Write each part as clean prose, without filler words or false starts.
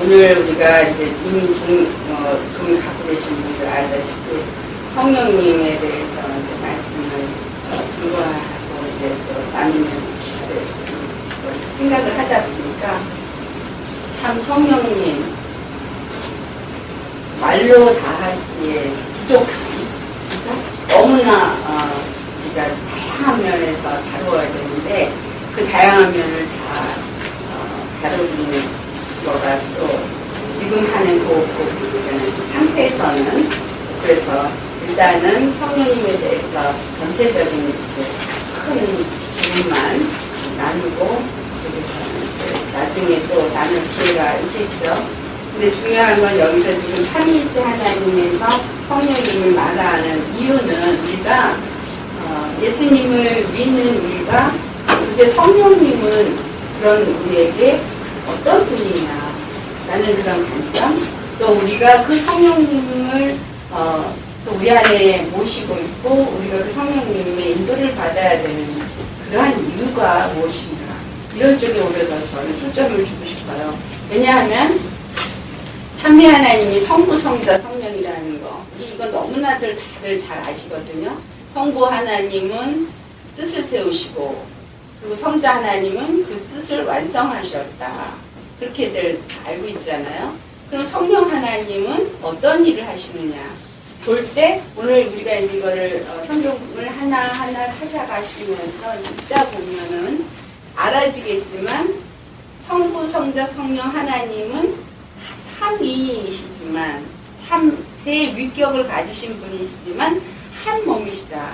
오늘 우리가 이제 이미 종이 갖고 계신 분들 알다시피 성령님에 대해서 이제 말씀을 증거하고 이제 또 나누는 생각을 하다 보니까 참 성령님 말로 다 하기에 부족한, 그죠? 너무나 우리가 다양한 면에서 다루어야 되는데 그 다양한 면을 다 다루는 거가 또 지금 하는 그 상태에서는 그래서 일단은 성령님에 대해서 전체적인 큰 부분만 나누고 그래서 나중에 또 나눌 기회가 있겠죠. 근데 중요한 건 여기서 지금 삼위일체 하나님에서 성령님을 말하는 이유는 우리가 예수님을 믿는 우리가 이제 성령님은 그런 우리에게 어떤 분이냐 라는 그런 관점, 또 우리가 그 성령님을 또 우리 안에 모시고 있고 우리가 그 성령님의 인도를 받아야 되는 그러한 이유가 무엇인가, 이런 쪽에 오히려 더 저는 초점을 주고 싶어요. 왜냐하면 삼위 하나님이 성부, 성자, 성령이라는 거, 이건 너무나들 다들 잘 아시거든요. 성부 하나님은 뜻을 세우시고 그리고 성자 하나님은 그 뜻을 완성하셨다, 그렇게들 다 알고 있잖아요. 그럼 성령 하나님은 어떤 일을 하시느냐 볼 때, 오늘 우리가 이제 이거를 성경을 하나하나 찾아가시면서 읽다 보면은 알아지겠지만 성부, 성자, 성령 하나님은 삼위이시지만 세 위격을 가지신 분이시지만 한 몸이시다.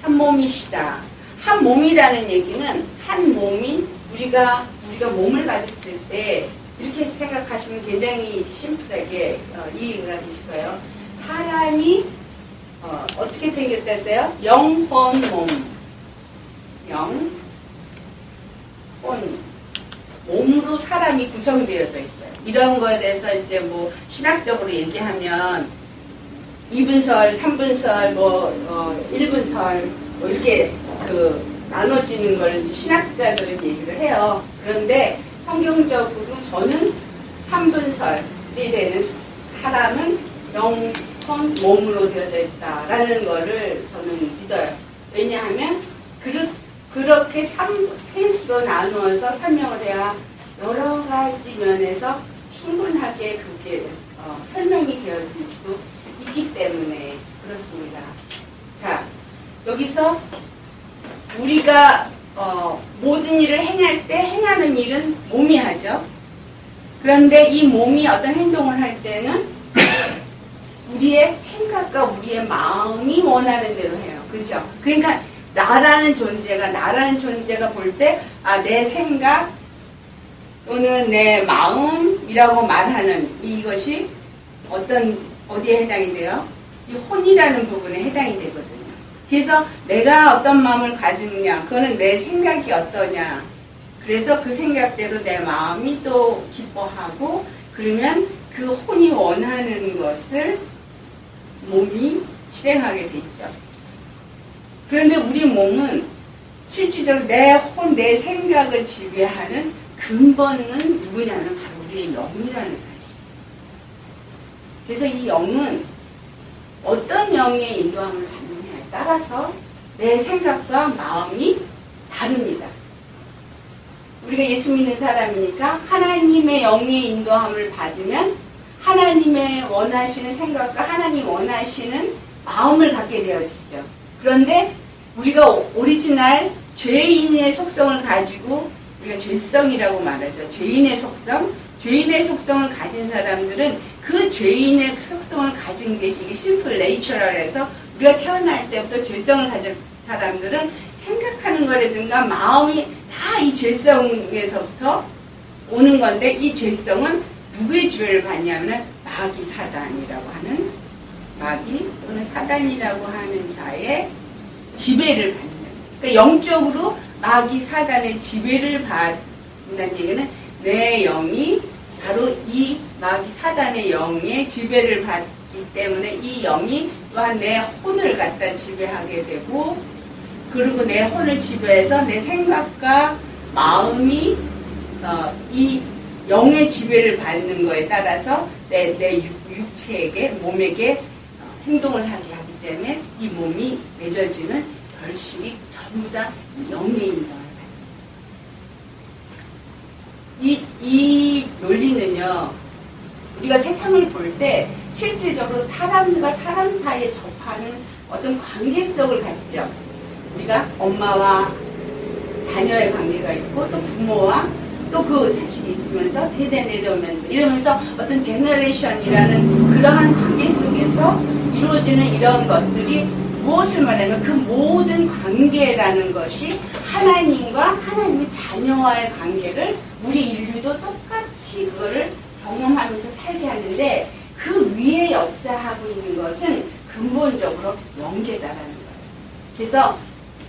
한 몸이시다. 한 몸이라는 얘기는 한 몸이 우리가 몸을 가졌을 때 이렇게 생각하시면 굉장히 심플하게 이해가 되실 거예요. 사람이 어떻게 생겼다 했어요? 영혼 몸. 영혼 몸으로 사람이 구성되어져 있어요. 이런 거에 대해서 이제 뭐 신학적으로 얘기하면 2분설, 3분설, 1분설 뭐 이렇게 나눠지는 걸 신학자들은 얘기를 해요. 그런데 성경적으로 저는 3분설이 되는 사람은 영혼 몸으로 되어져 있다라는 거를 저는 믿어요. 왜냐하면 그렇게 셋으로 나누어서 설명을 해야 여러 가지 면에서 충분하게 그게 설명이 되어질 수 있기 때문에 그렇습니다. 자, 여기서 우리가 모든 일을 행할 때 행하는 일은 몸이 하죠. 그런데 이 몸이 어떤 행동을 할 때는 우리의 생각과 우리의 마음이 원하는 대로 해요. 그죠? 그러니까 나라는 존재가 볼 때 내 생각 또는 내 마음이라고 말하는 이것이 어디에 해당이 돼요? 이 혼이라는 부분에 해당이 되거든요. 그래서 내가 어떤 마음을 가지느냐, 그거는 내 생각이 어떠냐. 그래서 그 생각대로 내 마음이 또 기뻐하고, 그러면 그 혼이 원하는 것을 몸이 실행하게 돼 있죠. 그런데 우리 몸은 실질적으로 내 생각을 지배하는 근본은 누구냐면 바로 우리의 영이라는 사실. 그래서 이 영은 어떤 영의 인도함을 받느냐에 따라서 내 생각과 마음이 다릅니다. 우리가 예수 믿는 사람이니까 하나님의 영의 인도함을 받으면 하나님의 원하시는 생각과 하나님 원하시는 마음을 갖게 되어지죠. 그런데 우리가 오리지널 죄인의 속성을 가지고 우리가 죄성이라고 말하죠. 죄인의 속성을 가진 사람들은 그 죄인의 속성을 가진 것이 이게 심플 내이처럴해서 우리가 태어날 때부터 죄성을 가진 사람들은 생각하는 거라든가 마음이 다 이 죄성에서부터 오는 건데, 이 죄성은 누구의 지배를 받냐면 마귀 사단이라고 하는, 마귀 또는 사단이라고 하는 자의 지배를 받는. 그러니까 영적으로 마귀 사단의 지배를 받는다는 얘기는 내 영이 바로 이 마귀 사단의 영의 지배를 받기 때문에 이 영이 또한 내 혼을 갖다 지배하게 되고, 그리고 내 혼을 지배해서 내 생각과 마음이 이 영의 지배를 받는 거에 따라서 내 육체에게, 몸에게 행동을 하게 하기 때문에 이 몸이 맺어지는 결실이 전부 다 영의 인정을 받는. 이 논리는요, 우리가 세상을 볼 때 실질적으로 사람과 사람 사이에 접하는 어떤 관계성을 갖죠. 우리가 엄마와 자녀의 관계가 있고, 또 부모와 또 그 자식이 있으면서 세대 내려오면서 이러면서 어떤 제너레이션이라는 그러한 관계 속에서 이루어지는 이런 것들이 무엇을 말하면 그 모든 관계라는 것이 하나님과 하나님의 자녀와의 관계를 우리 인류도 똑같이 그거를 경험하면서 살게 하는데, 그 위에 역사하고 있는 것은 근본적으로 영계다라는 거예요. 그래서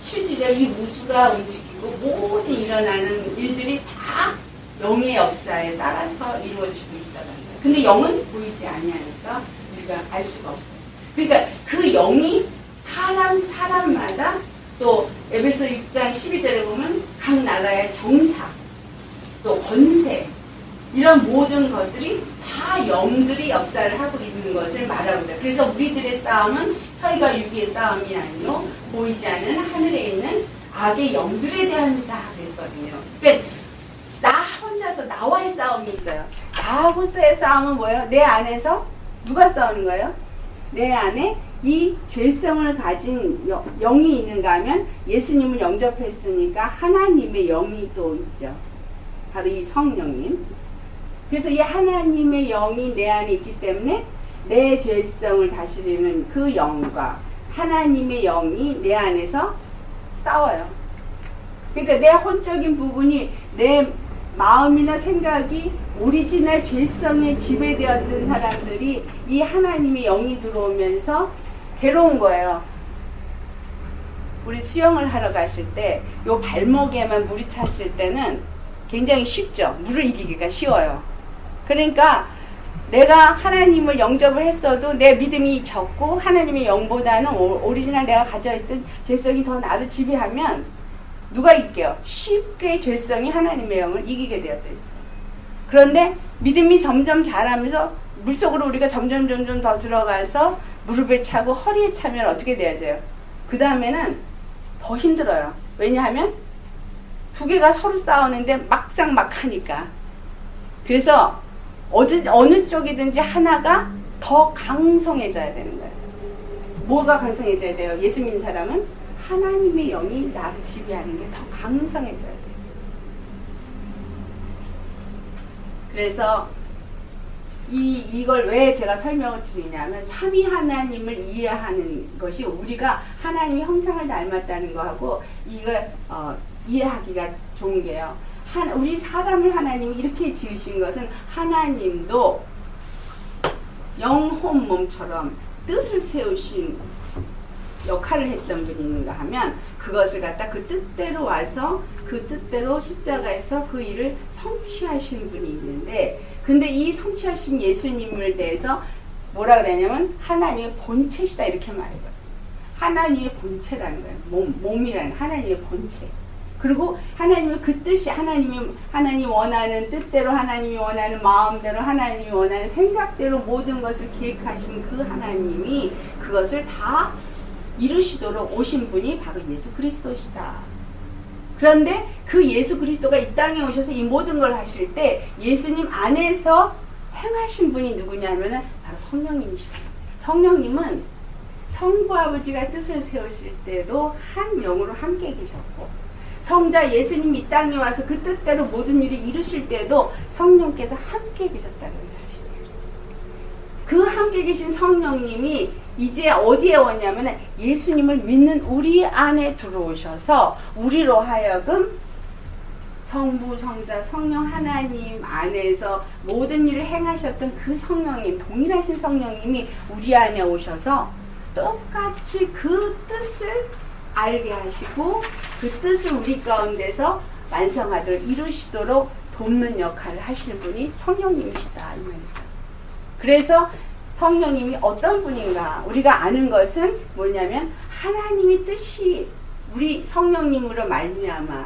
실질적으로 이 우주가 움직이고 모든 일어나는 일들이 다 영의 역사에 따라서 이루어지고 있다는 거예요. 근데 영은 보이지 아니하니까 우리가 알 수가 없어요. 그러니까 그 영이 사람마다, 또 에베소 6장 12절에 보면 각 나라의 정사, 또 권세, 이런 모든 것들이 다 영들이 역사를 하고 있는 것을 말하고 있다. 그래서 우리들의 싸움은 혈과 육의 싸움이 아니요 보이지 않는 하늘에 있는 악의 영들에 대한다 그랬거든요. 그러니까 나 혼자서 나와의 싸움이 있어요. 나하고서의 싸움은 뭐예요? 내 안에서 누가 싸우는 거예요? 내 안에 이 죄성을 가진 영이 있는가 하면 예수님을 영접했으니까 하나님의 영이 또 있죠. 바로 이 성령님. 그래서 이 하나님의 영이 내 안에 있기 때문에 내 죄성을 다스리는 그 영과 하나님의 영이 내 안에서 싸워요. 그러니까 내 혼적인 부분이, 내 마음이나 생각이 오리지널 죄성에 지배되었던 사람들이 이 하나님의 영이 들어오면서 괴로운 거예요. 우리 수영을 하러 가실 때 요 발목에만 물이 찼을 때는 굉장히 쉽죠. 물을 이기기가 쉬워요. 그러니까 내가 하나님을 영접을 했어도 내 믿음이 적고 하나님의 영보다는 오리지널 내가 가져있던 죄성이 더 나를 지배하면 누가 이겨요? 쉽게 죄성이 하나님의 영을 이기게 되어져 있어요. 그런데 믿음이 점점 자라면서 물속으로 우리가 점점 더 들어가서 무릎에 차고 허리에 차면 어떻게 되어져요? 그 다음에는 더 힘들어요. 왜냐하면 두 개가 서로 싸우는데 막상 막하니까. 그래서 어느 쪽이든지 하나가 더 강성해져야 되는 거예요. 뭐가 강성해져야 돼요? 예수 믿는 사람은 하나님의 영이 나를 지배하는 게 더 강성해져야 돼요. 그래서 이걸 왜 제가 설명을 드리냐면, 삼위 하나님을 이해하는 것이 우리가 하나님의 형상을 닮았다는 거하고 이걸 이해하기가 좋은 게요. 우리 사람을 하나님이 이렇게 지으신 것은 하나님도 영혼 몸처럼 뜻을 세우신 역할을 했던 분이 있는가 하면, 그것을 갖다 그 뜻대로 와서 그 뜻대로 십자가에서 그 일을 성취하신 분이 있는데, 근데 이 성취하신 예수님을 대해서 뭐라 그러냐면 하나님의 본체시다 이렇게 말해요. 하나님의 본체라는 거예요. 몸이라는 하나님의 본체. 그리고 하나님의 그 뜻이 하나님이 원하는 뜻대로, 하나님이 원하는 마음대로, 하나님이 원하는 생각대로 모든 것을 계획하신 그 하나님이 그것을 다 이루시도록 오신 분이 바로 예수 그리스도시다. 그런데 그 예수 그리스도가 이 땅에 오셔서 이 모든 걸 하실 때 예수님 안에서 행하신 분이 누구냐면은 바로 성령님이시다. 성령님은 성부 아버지가 뜻을 세우실 때도 한 영으로 함께 계셨고, 성자 예수님이 이 땅에 와서 그 뜻대로 모든 일을 이루실 때도 성령께서 함께 계셨다는 사실이에요. 그 함께 계신 성령님이 이제 어디에 오냐면 예수님을 믿는 우리 안에 들어오셔서 우리로 하여금 성부, 성자, 성령 하나님 안에서 모든 일을 행하셨던 그 성령님, 동일하신 성령님이 우리 안에 오셔서 똑같이 그 뜻을 알게 하시고 그 뜻을 우리 가운데서 완성하도록 이루시도록 돕는 역할을 하시는 분이 성령님이시다 이 말이죠. 그래서 성령님이 어떤 분인가 우리가 아는 것은 뭐냐면 하나님의 뜻이 우리 성령님으로 말미암아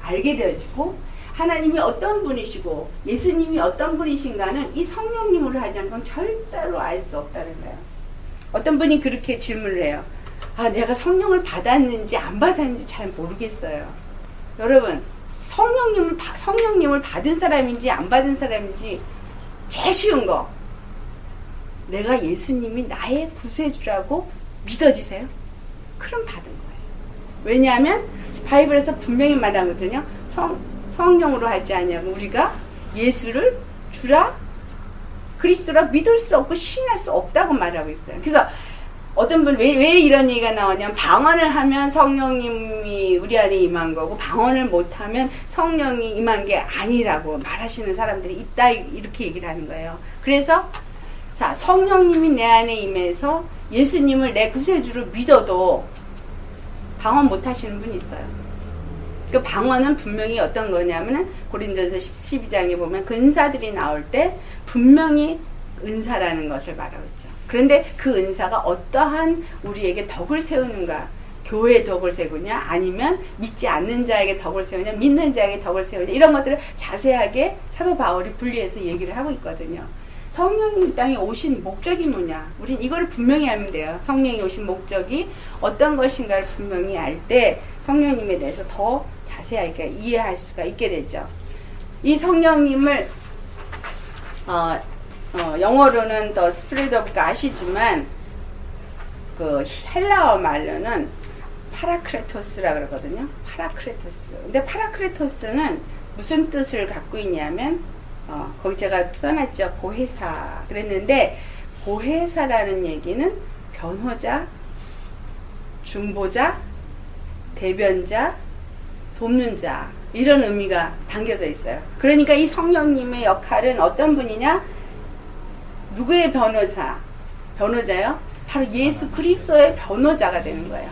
알게 되어지고, 하나님이 어떤 분이시고 예수님이 어떤 분이신가는 이 성령님으로 하지 않고는 절대로 알 수 없다는 거예요. 어떤 분이 그렇게 질문을 해요. 아, 내가 성령을 받았는지 안 받았는지 잘 모르겠어요. 여러분, 성령님을 받은 사람인지 안 받은 사람인지 제일 쉬운 거, 내가 예수님이 나의 구세주라고 믿어지세요? 그럼 받은 거예요. 왜냐하면 바이블에서 분명히 말하거든요. 성령으로 하지 않냐고, 우리가 예수를 주라 그리스도라 믿을 수 없고 신할 수 없다고 말하고 있어요. 그래서 어떤 분 왜 이런 얘기가 나오냐면, 방언을 하면 성령님이 우리 안에 임한 거고 방언을 못하면 성령이 임한 게 아니라고 말하시는 사람들이 있다, 이렇게 얘기를 하는 거예요. 그래서 자, 성령님이 내 안에 임해서 예수님을 내 구세주로 믿어도 방언 못하시는 분이 있어요. 그 방언은 분명히 어떤 거냐면은 고린도서 12장에 보면 그 은사들이 나올 때 분명히 은사라는 것을 말하고 있죠. 그런데 그 은사가 어떠한 우리에게 덕을 세우는가, 교회에 덕을 세우냐, 아니면 믿지 않는 자에게 덕을 세우냐, 믿는 자에게 덕을 세우냐, 이런 것들을 자세하게 사도 바울이 분리해서 얘기를 하고 있거든요. 성령이 이 땅에 오신 목적이 뭐냐, 우린 이거를 분명히 알면 돼요. 성령이 오신 목적이 어떤 것인가를 분명히 알 때 성령님에 대해서 더 자세하게 이해할 수가 있게 되죠. 이 성령님을 영어로는 더 스피릿 오브 갓이지만 그 헬라어 말로는 파라크레토스라 그러거든요. 파라크레토스. 근데 파라크레토스는 무슨 뜻을 갖고 있냐면 거기 제가 써놨죠. 보혜사 그랬는데, 보혜사라는 얘기는 변호자, 중보자, 대변자, 돕는 자, 이런 의미가 담겨져 있어요. 그러니까 이 성령님의 역할은 어떤 분이냐? 누구의 변호자요? 바로 예수 그리스도의 변호자가 되는 거예요.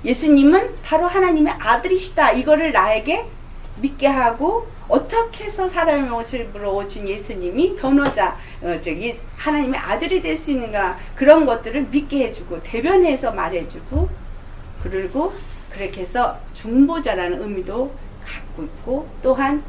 예수님은 바로 하나님의 아들이시다, 이거를 나에게 믿게 하고, 어떻게 해서 사람의 모습으로 오신 예수님이 변호자, 하나님의 아들이 될 수 있는가, 그런 것들을 믿게 해주고 대변해서 말해주고, 그리고 그렇게 해서 중보자라는 의미도 갖고 있고, 또한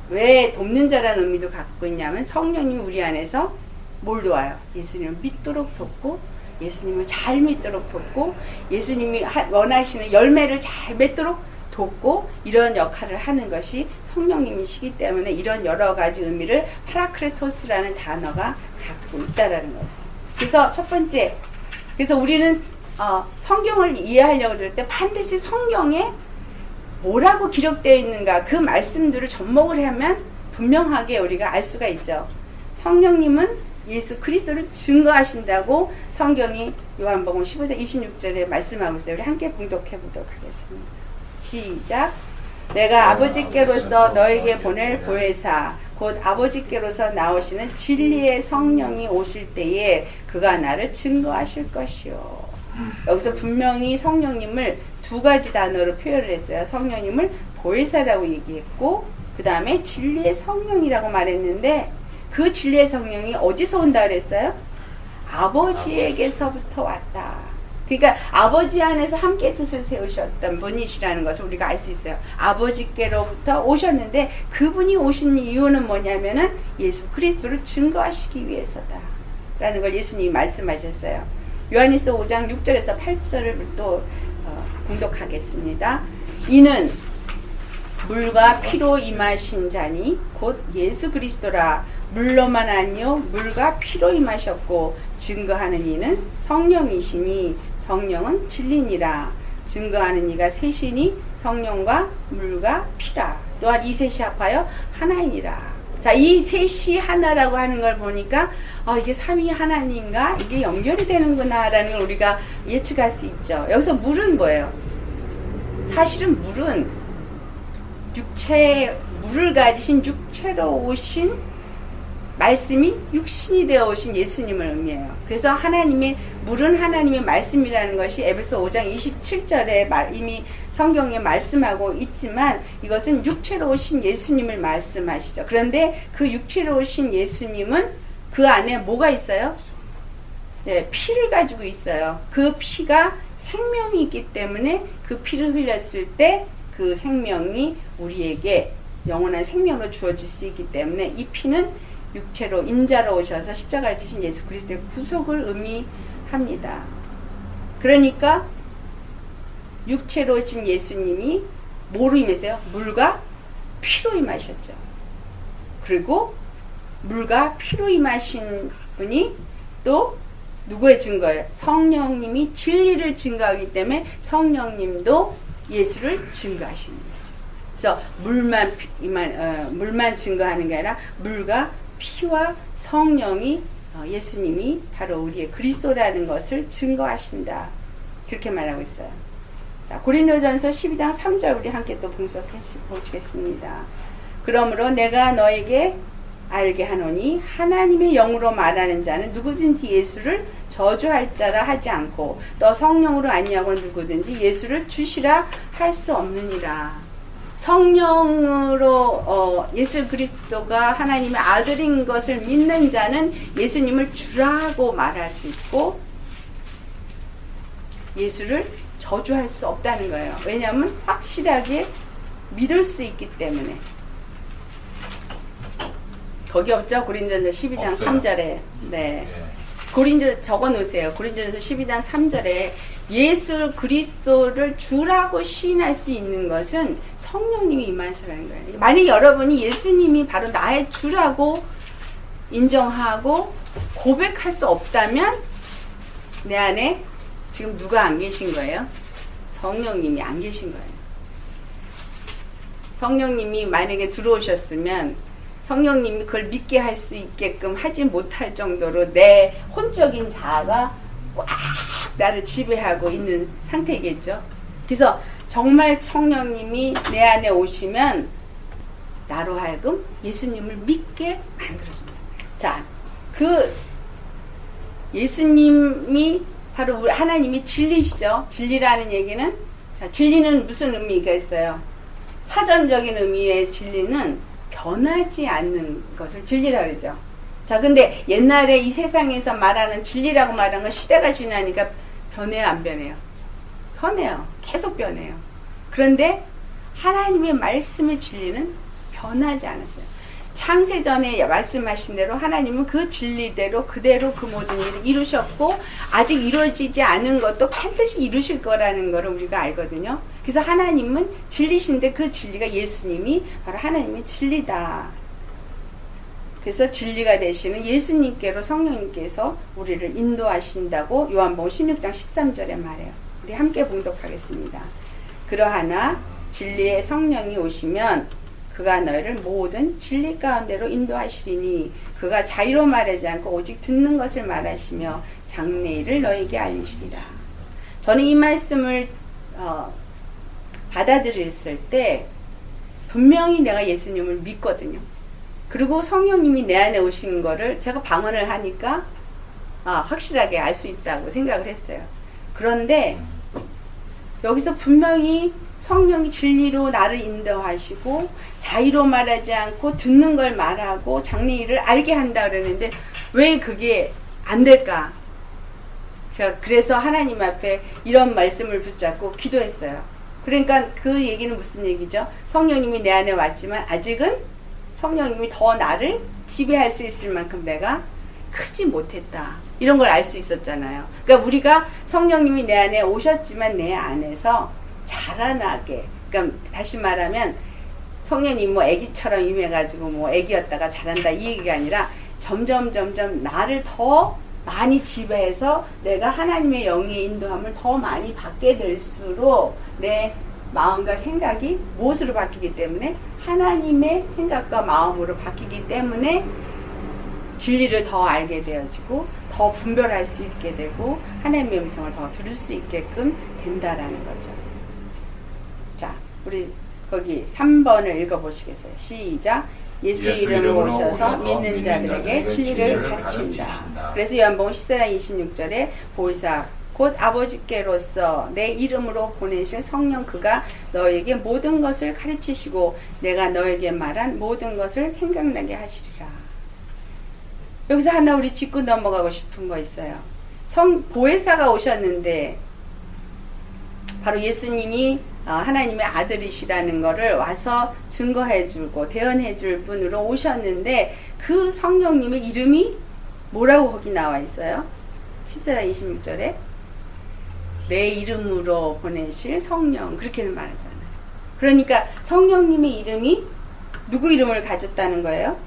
왜 돕는 자라는 의미도 갖고 있냐면, 성령님이 우리 안에서 뭘 도와요? 예수님을 믿도록 돕고, 예수님을 잘 믿도록 돕고, 예수님이 원하시는 열매를 잘 맺도록 돕고, 이런 역할을 하는 것이 성령님이시기 때문에 이런 여러 가지 의미를 파라크레토스라는 단어가 갖고 있다라는 것이에요. 그래서 첫 번째, 그래서 우리는 성경을 이해하려고 할 때 반드시 성경에 뭐라고 기록되어 있는가, 그 말씀들을 접목을 하면 분명하게 우리가 알 수가 있죠. 성령님은 예수 그리스도를 증거하신다고 성경이 요한복음 15장 26절에 말씀하고 있어요. 우리 함께 봉독해 보도록 하겠습니다. 시작. 내가 아버지께로서 너에게 보낼 보혜사 곧 아버지께로서 나오시는 진리의 성령이 오실 때에 그가 나를 증거하실 것이요. 여기서 분명히 성령님을 두 가지 단어로 표현을 했어요. 성령님을 보혜사라고 얘기했고, 그 다음에 진리의 성령이라고 말했는데, 그 진리의 성령이 어디서 온다 그랬어요? 아버지에게서부터 왔다. 그러니까 아버지 안에서 함께 뜻을 세우셨던 분이시라는 것을 우리가 알 수 있어요. 아버지께로부터 오셨는데, 그분이 오신 이유는 뭐냐면은 예수 그리스도를 증거하시기 위해서다 라는 걸 예수님이 말씀하셨어요. 요한일서 5장 6절에서 8절을 또 공독하겠습니다. 이는 물과 피로 임하신 자니 곧 예수 그리스도라. 물로만 아니요 물과 피로 임하셨고, 증거하는 이는 성령이시니 성령은 진리니라. 증거하는 이가 셋이니 성령과 물과 피라. 또한 이 셋이 합하여 하나이니라. 자, 이 셋이 하나라고 하는 걸 보니까 이게 삼위 하나님과 이게 연결이 되는구나 라는 걸 우리가 예측할 수 있죠. 여기서 물은 뭐예요? 사실은 물은 물을 가지신 육체로 오신 말씀이 육신이 되어 오신 예수님을 의미해요. 그래서 물은 하나님의 말씀이라는 것이 에베소 5장 27절에 이미 성경에 말씀하고 있지만, 이것은 육체로 오신 예수님을 말씀하시죠. 그런데 그 육체로 오신 예수님은 그 안에 뭐가 있어요? 네, 피를 가지고 있어요. 그 피가 생명이 있기 때문에 그 피를 흘렸을 때 그 생명이 우리에게 영원한 생명으로 주어질 수 있기 때문에 이 피는 육체로 인자로 오셔서 십자가를 지신 예수 그리스도의 구속을 의미합니다. 그러니까 육체로 오신 예수님이 뭐로 임했어요? 물과 피로 임하셨죠. 그리고 물과 피로 임하신 분이 또 누구의 증거예요? 성령님이 진리를 증거하기 때문에 성령님도 예수를 증거하십니다. 그래서 물만 증거하는 게 아니라 물과 피와 성령이 예수님이 바로 우리의 그리스도라는 것을 증거하신다. 그렇게 말하고 있어요. 자, 고린도전서 12장 3절 우리 함께 또 분석해 보시겠습니다. 그러므로 내가 너에게 알게 하노니 하나님의 영으로 말하는 자는 누구든지 예수를 저주할 자라 하지 않고 또 성령으로 아니하고는 누구든지 예수를 주시라 할 수 없느니라. 성령으로 예수 그리스도가 하나님의 아들인 것을 믿는 자는 예수님을 주라고 말할 수 있고 예수를 저주할 수 없다는 거예요. 왜냐하면 확실하게 믿을 수 있기 때문에. 거기 없죠? 고린도전서 12장 없어요. 3절에. 네. 고린도 적어 놓으세요. 고린도전서 12장 3절에 예수 그리스도를 주라고 시인할 수 있는 것은 성령님이 임하시라는 거예요. 만약 여러분이 예수님이 바로 나의 주라고 인정하고 고백할 수 없다면 내 안에 지금 누가 안 계신 거예요? 성령님이 안 계신 거예요. 성령님이 만약에 들어오셨으면 성령님이 그걸 믿게 할 수 있게끔 하지 못할 정도로 내 혼적인 자아가 꽉 나를 지배하고 있는 상태겠죠. 그래서 정말 성령님이 내 안에 오시면 나로 하여금 예수님을 믿게 만들어줍니다. 자, 그 예수님이 바로 우리 하나님이 진리시죠. 진리라는 얘기는, 자, 진리는 무슨 의미가 있어요? 사전적인 의미의 진리는 변하지 않는 것을 진리라고 그러죠. 자, 근데 옛날에 이 세상에서 말하는 진리라고 말하는 건 시대가 지나니까 변해요, 안 변해요? 변해요. 계속 변해요. 그런데 하나님의 말씀의 진리는 변하지 않았어요. 창세전에 말씀하신 대로 하나님은 그 진리대로 그대로 그 모든 일을 이루셨고 아직 이루어지지 않은 것도 반드시 이루실 거라는 것을 우리가 알거든요. 그래서 하나님은 진리신데 그 진리가 예수님이 바로 하나님의 진리다. 그래서 진리가 되시는 예수님께로 성령님께서 우리를 인도하신다고 요한복음 16장 13절에 말해요. 우리 함께 봉독하겠습니다. 그러하나 진리의 성령이 오시면 그가 너희를 모든 진리 가운데로 인도하시리니 그가 자유로 말하지 않고 오직 듣는 것을 말하시며 장래일을 너희에게 알리시리라. 저는 이 말씀을 받아들였을 때 분명히 내가 예수님을 믿거든요. 그리고 성령님이 내 안에 오신 거를 제가 방언을 하니까 확실하게 알 수 있다고 생각을 했어요. 그런데 여기서 분명히 성령이 진리로 나를 인도하시고 자의로 말하지 않고 듣는 걸 말하고 장래일을 알게 한다 그러는데 왜 그게 안 될까? 제가 그래서 하나님 앞에 이런 말씀을 붙잡고 기도했어요. 그러니까 그 얘기는 무슨 얘기죠? 성령님이 내 안에 왔지만 아직은 성령님이 더 나를 지배할 수 있을 만큼 내가 크지 못했다. 이런 걸 알 수 있었잖아요. 그러니까 우리가 성령님이 내 안에 오셨지만 내 안에서 자라나게. 그러니까 다시 말하면 성령님 뭐 애기처럼 임해가지고 뭐 애기였다가 자란다 이 얘기가 아니라 점점 나를 더 많이 지배해서 내가 하나님의 영의 인도함을 더 많이 받게 될수록 내 마음과 생각이 무엇으로 바뀌기 때문에 하나님의 생각과 마음으로 바뀌기 때문에 진리를 더 알게 되어지고 더 분별할 수 있게 되고 하나님의 음성을 더 들을 수 있게끔 된다라는 거죠. 자, 우리 거기 3번을 읽어보시겠어요? 시작. 예수 이름으로 오셔서 믿는 자들에게 진리를 가르친다. 그래서 요한복음 14장 26절에 보이사 곧 아버지께로서 내 이름으로 보내실 성령 그가 너에게 모든 것을 가르치시고 내가 너에게 말한 모든 것을 생각나게 하시리라. 여기서 하나 우리 짚고 넘어가고 싶은 거 있어요. 보혜사가 오셨는데 바로 예수님이 하나님의 아들이시라는 거를 와서 증거해주고 대언해줄 분으로 오셨는데 그 성령님의 이름이 뭐라고 거기 나와 있어요? 14장 26절에 내 이름으로 보내실 성령 그렇게는 말하잖아요. 그러니까 성령님의 이름이 누구 이름을 가졌다는 거예요?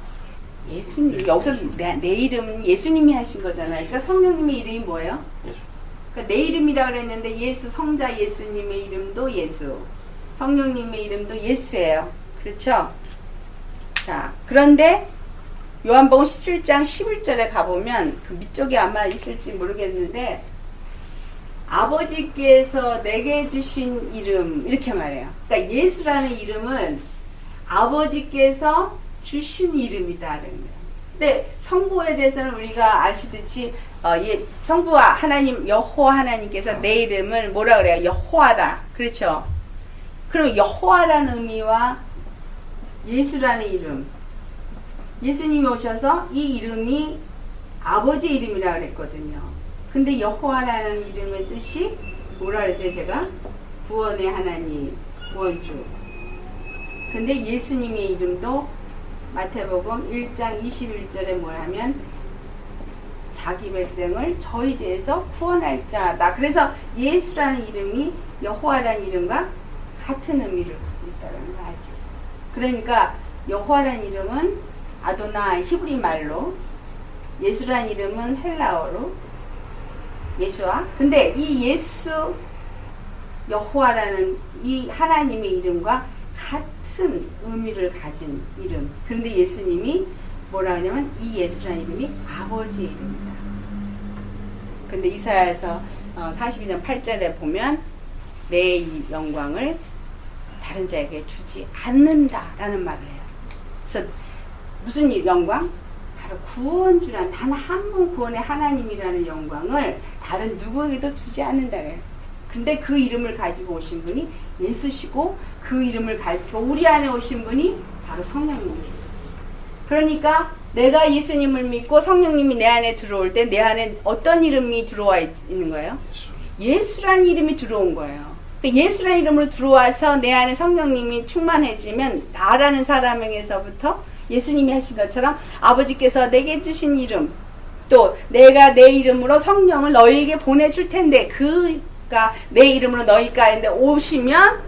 예수님. 여기서 내 이름은 예수님이 하신 거잖아요. 그러니까 성령님의 이름이 뭐예요? 예수. 그러니까 내 이름이라고 그랬는데 예수, 성자 예수님의 이름도 예수, 성령님의 이름도 예수예요. 그렇죠? 자, 그런데 요한복음 17장 11절에 가보면 그 밑쪽에 아마 있을지 모르겠는데 아버지께서 내게 주신 이름 이렇게 말해요. 그러니까 예수라는 이름은 아버지께서 주신 이름이다라는 거예요. 근데 성부에 대해서는 우리가 아시듯이 성부와 하나님 여호와 하나님께서 내 이름을 뭐라 그래요? 여호와라. 그렇죠? 그럼 여호와라는 의미와 예수라는 이름, 예수님이 오셔서 이 이름이 아버지 이름이라 그랬거든요. 근데 여호와라는 이름의 뜻이 뭐라 그랬어요? 제가 구원의 하나님, 구원주. 근데 예수님의 이름도 마태복음 1장 21절에 뭐냐면 자기 백성을 저희 죄에서 구원할 자다. 그래서 예수라는 이름이 여호와라는 이름과 같은 의미를 갖고 있다는 걸 알 수 있어요. 그러니까 여호와라는 이름은 아도나 히브리 말로, 예수라는 이름은 헬라어로 예수와. 근데 이 예수 여호와라는 이 하나님의 이름과 같은 의미를 가진 이름. 그런데 예수님이 뭐라 하냐면 이 예수라는 이름이 아버지의 이름이다. 근데 이사야에서 42장 8절에 보면 내 이 영광을 다른 자에게 주지 않는다라는 말을 해요. 그래서 무슨 영광? 바로 구원주란 단 한 분 구원의 하나님이라는 영광을 다른 누구에게도 주지 않는다래요. 근데 그 이름을 가지고 오신 분이 예수시고 그 이름을 가지고 우리 안에 오신 분이 바로 성령님이에요. 그러니까 내가 예수님을 믿고 성령님이 내 안에 들어올 때 내 안에 어떤 이름이 들어와 있는 거예요? 예수라는 이름이 들어온 거예요. 예수라는 이름으로 들어와서 내 안에 성령님이 충만해지면 나라는 사람에게서부터 예수님이 하신 것처럼 아버지께서 내게 주신 이름, 또 내가 내 이름으로 성령을 너희에게 보내줄 텐데 그가 내 이름으로 너희 가운데 오시면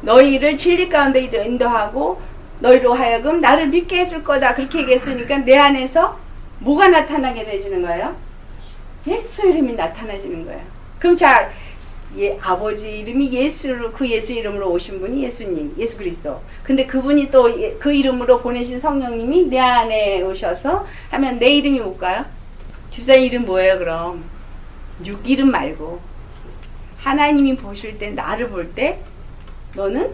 너희를 진리 가운데 인도하고 너희로 하여금 나를 믿게 해줄 거다. 그렇게 얘기했으니까 내 안에서 뭐가 나타나게 해주는 거예요? 예수 이름이 나타나지는 거예요. 그럼 자, 아버지 이름이 예수로, 그 예수 이름으로 오신 분이 예수님, 예수 그리스도. 근데 그분이 또 그 이름으로 보내신 성령님이 내 안에 오셔서 하면 내 이름이 뭘까요? 집사 이름 뭐예요 그럼? 육 이름 말고 하나님이 보실 때, 나를 볼 때 너는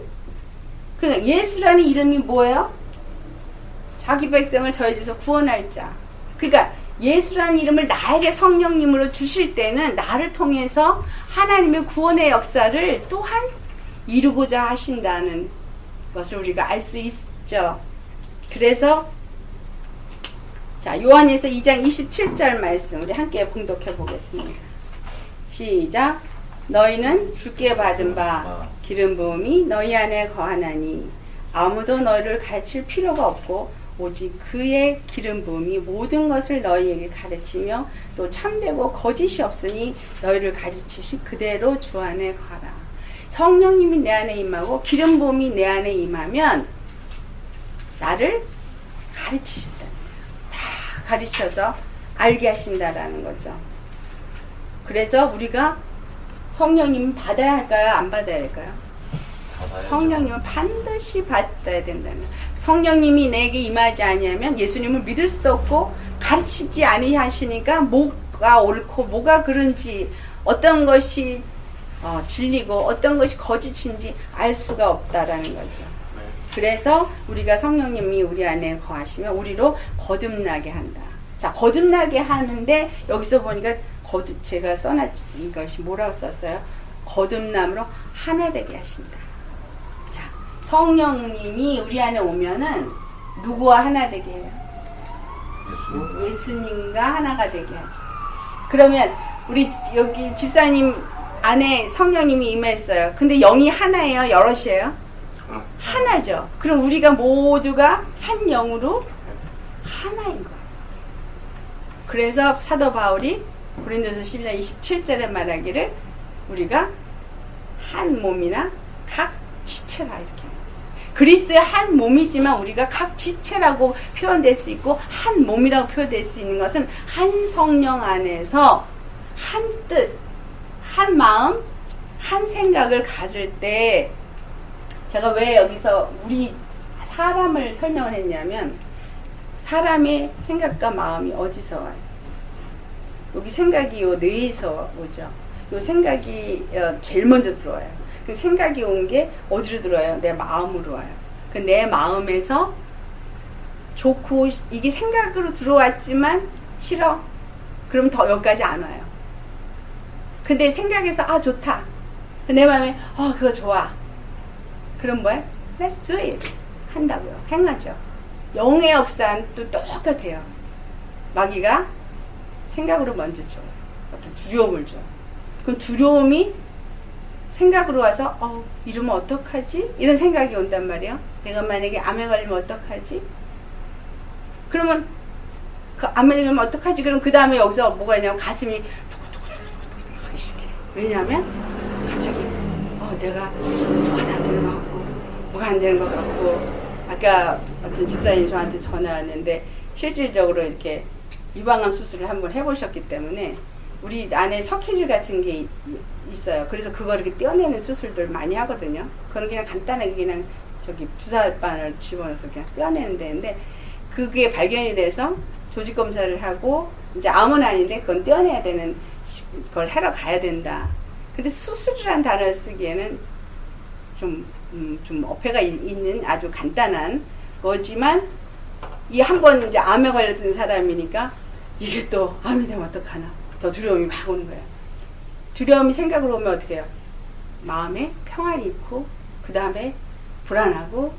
그냥 예수라는 이름이 뭐예요? 자기 백성을 저희 집에서 구원할 자. 그러니까 예수라는 이름을 나에게 성령님으로 주실 때는 나를 통해서 하나님의 구원의 역사를 또한 이루고자 하신다는 것을 우리가 알 수 있죠. 그래서 자, 요한에서 2장 27절 말씀 우리 함께 봉독해 보겠습니다. 시작. 너희는 주께 받은 바 기름 부음이 너희 안에 거하나니 아무도 너희를 가르칠 필요가 없고 오직 그의 기름 부음이 모든 것을 너희에게 가르치며 또 참되고 거짓이 없으니 너희를 가르치신 그대로 주 안에 거하라. 성령님이 내 안에 임하고 기름 부음이 내 안에 임하면 나를 가르치신다. 다 가르쳐서 알게 하신다라는 거죠. 그래서 우리가 성령님 받아야 할까요? 안 받아야 할까요? 성령님은 반드시 받아야 된다는 거예요. 성령님이 내게 임하지 아니하면 예수님을 믿을 수도 없고 가르치지 아니하시니까 뭐가 옳고 뭐가 그른지 어떤 것이 진리고 어떤 것이 거짓인지 알 수가 없다라는 거죠. 그래서 우리가 성령님이 우리 안에 거하시면 우리로 거듭나게 한다. 자, 거듭나게 하는데 여기서 보니까 제가 써놨 것이 뭐라고 썼어요? 거듭남으로 하나 되게 하신다. 자, 성령님이 우리 안에 오면은 누구와 하나 되게 해요? 예수님과 하나가 되게 하죠. 그러면 우리 여기 집사님 안에 성령님이 임했어요. 근데 영이 하나예요? 여럿이에요? 하나죠. 그럼 우리가 모두가 한 영으로 하나인 거예요. 그래서 사도 바울이 고린도서 12장 27절에 말하기를 우리가 한 몸이나 각 지체라 이렇게. 그리스도의 한 몸이지만 우리가 각 지체라고 표현될 수 있고 한 몸이라고 표현될 수 있는 것은 한 성령 안에서 한 뜻, 한 마음, 한 생각을 가질 때 제가 왜 여기서 우리 사람을 설명을 했냐면 사람의 생각과 마음이 어디서 와요? 여기 생각이 요 뇌에서 오죠. 요 생각이 제일 먼저 들어와요. 그 생각이 온 게 어디로 들어와요? 내 마음으로 와요. 그 내 마음에서 좋고 이게 생각으로 들어왔지만 싫어. 그럼 더 여기까지 안 와요. 근데 생각에서 아 좋다. 내 마음에 그거 좋아. 그럼 뭐야? Let's do it. 한다고요. 행하죠. 영의 역사는 또 똑같아요. 마귀가 생각으로 먼저 줘요. 어떤 두려움을 줘요. 그럼 두려움이 생각으로 와서 이러면 어떡하지? 이런 생각이 온단 말이에요. 내가 만약에 암에 걸리면 어떡하지? 그러면 그 암에 걸리면 어떡하지? 그럼 그 다음에 여기서 뭐가 있냐면 가슴이 두근두근두근두근 하기 시작해요. 왜냐하면 갑자기 내가 소화도 안 되는 것 같고 뭐가 안 되는 것 같고 아까 어떤 집사님 저한테 전화 왔는데 실질적으로 이렇게 유방암 수술을 한번 해보셨기 때문에 우리 안에 석회질 같은 게 있어요. 그래서 그거 이렇게 떼어내는 수술들 많이 하거든요. 그건 그냥 간단하게 그냥 저기 주사바늘 집어넣어서 그냥 떼어내는 데인데 그게 발견이 돼서 조직 검사를 하고 이제 암은 아닌데 그건 떼어내야 되는 걸 하러 가야 된다. 근데 수술이란 단어를 쓰기에는 좀 어폐가 있는 아주 간단한 거지만 이 한번 이제 암에 걸렸던 사람이니까 이게 또 암이 되면 어떡하나 더 두려움이 막 오는 거예요. 두려움이 생각으로 오면 어떻게 해요? 마음에 평안이 있고 그 다음에 불안하고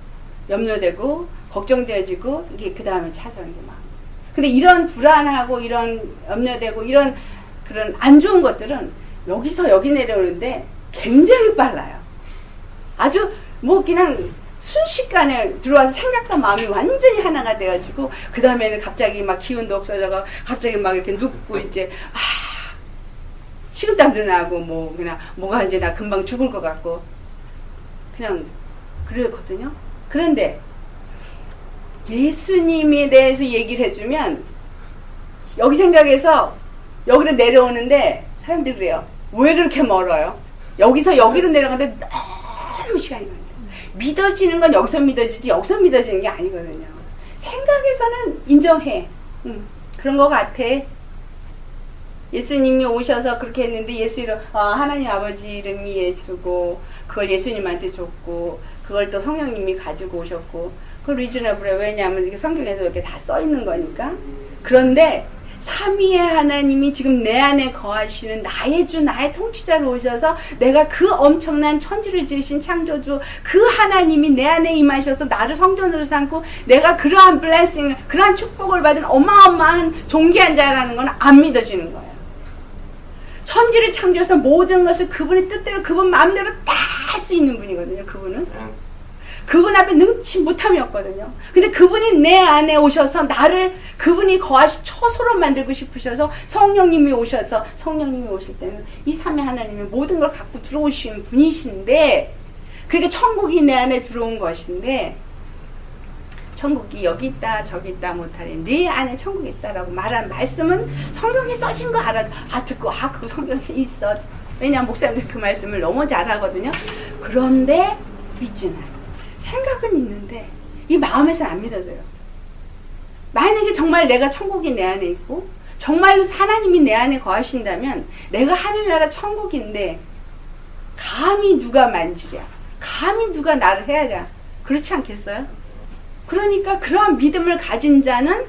염려되고 걱정되어지고 이게 그 다음에 찾아오는 게 마음. 근데 이런 불안하고 이런 염려되고 이런 그런 안 좋은 것들은 여기서 여기 내려오는데 굉장히 빨라요. 아주 뭐 그냥 순식간에 들어와서 생각과 마음이 완전히 하나가 되어지고 그 다음에는 갑자기 막 기운도 없어져가 갑자기 막 이렇게 눕고 이제 식은땀도 나고 뭐 그냥 뭐가 이제 나 금방 죽을 것 같고 그냥 그러거든요. 그런데 예수님에 대해서 얘기를 해주면 여기 생각해서 여기로 내려오는데 사람들이 그래요. 왜 그렇게 멀어요? 여기서 여기로 내려가는데 너무 시간이 걸려요. 믿어지는 건 여기서 믿어지지 여기서 믿어지는 게 아니거든요. 생각에서는 인정해. 그런 것 같아. 예수님이 오셔서 그렇게 했는데 하나님 아버지 이름이 예수고 그걸 예수님한테 줬고 그걸 또 성령님이 가지고 오셨고 그걸 리즈너블해. 왜냐하면 이게 성경에서 이렇게 다 써 있는 거니까. 그런데 삼위의 하나님이 지금 내 안에 거하시는 나의 주 나의 통치자로 오셔서 내가 그 엄청난 천지를 지으신 창조주 그 하나님이 내 안에 임하셔서 나를 성전으로 삼고 내가 그러한 블레싱 그러한 축복을 받은 어마어마한 존귀한 자라는 건 안 믿어지는 거예요. 천지를 창조해서 모든 것을 그분의 뜻대로 그분 마음대로 다 할 수 있는 분이거든요. 그분 앞에 능치 못함이 없거든요. 근데 그분이 내 안에 오셔서 나를 그분이 거하시 처소로 만들고 싶으셔서 성령님이 오실 때는 이 삼위 하나님이 모든 걸 갖고 들어오신 분이신데 그러니까 천국이 내 안에 들어온 것인데 천국이 여기 있다 저기 있다 못하니 네 안에 천국이 있다라고 말하는 말씀은 성경에 써진 거 알아도 듣고 그 성경에 있어. 왜냐하면 목사님들 그 말씀을 너무 잘 하거든요. 그런데 믿지는 않아요. 생각은 있는데 이 마음에서는 안 믿어져요. 만약에 정말 내가 천국이 내 안에 있고 정말로 하나님이 내 안에 거하신다면 내가 하늘나라 천국인데 감히 누가 만지랴 감히 누가 나를 헤아랴 그렇지 않겠어요? 그러니까 그러한 믿음을 가진 자는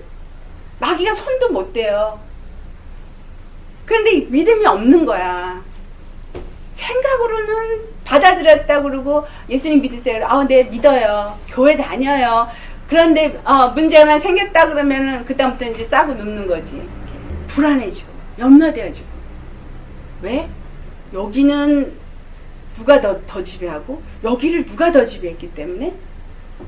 마귀가 손도 못 대요. 그런데 믿음이 없는 거야. 생각으로는 받아들였다 그러고 예수님 믿으세요. 네 믿어요. 교회 다녀요. 그런데 문제만 생겼다 그러면은 그다음부터 이제 싸고 눕는 거지. 불안해지고 염려되어지고. 왜? 여기는 누가 더 지배하고 여기를 누가 더 지배했기 때문에,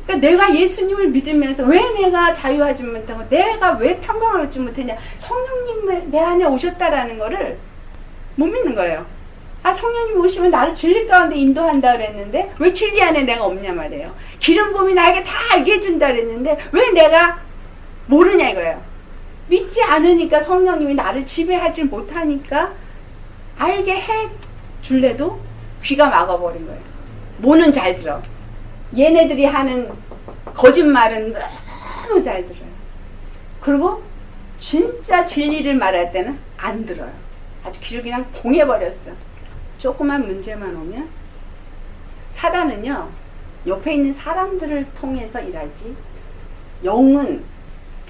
그러니까 내가 예수님을 믿으면서 왜 내가 자유하지 못하고 내가 왜 평강을 얻지 못했냐, 성령님을 내 안에 오셨다라는 거를 못 믿는 거예요. 아, 성령님 오시면 나를 진리 가운데 인도한다 그랬는데 왜 진리 안에 내가 없냐 말이에요. 기름 부음이 나에게 다 알게 해준다 그랬는데 왜 내가 모르냐 이거예요. 믿지 않으니까, 성령님이 나를 지배하지 못하니까 알게 해 줄래도 귀가 막아버린 거예요. 뭐는 잘 들어. 얘네들이 하는 거짓말은 너무 잘 들어요. 그리고 진짜 진리를 말할 때는 안 들어요. 아주 귀를 그냥 봉해버렸어. 조그만 문제만 오면. 사단은요, 옆에 있는 사람들을 통해서 일하지, 영은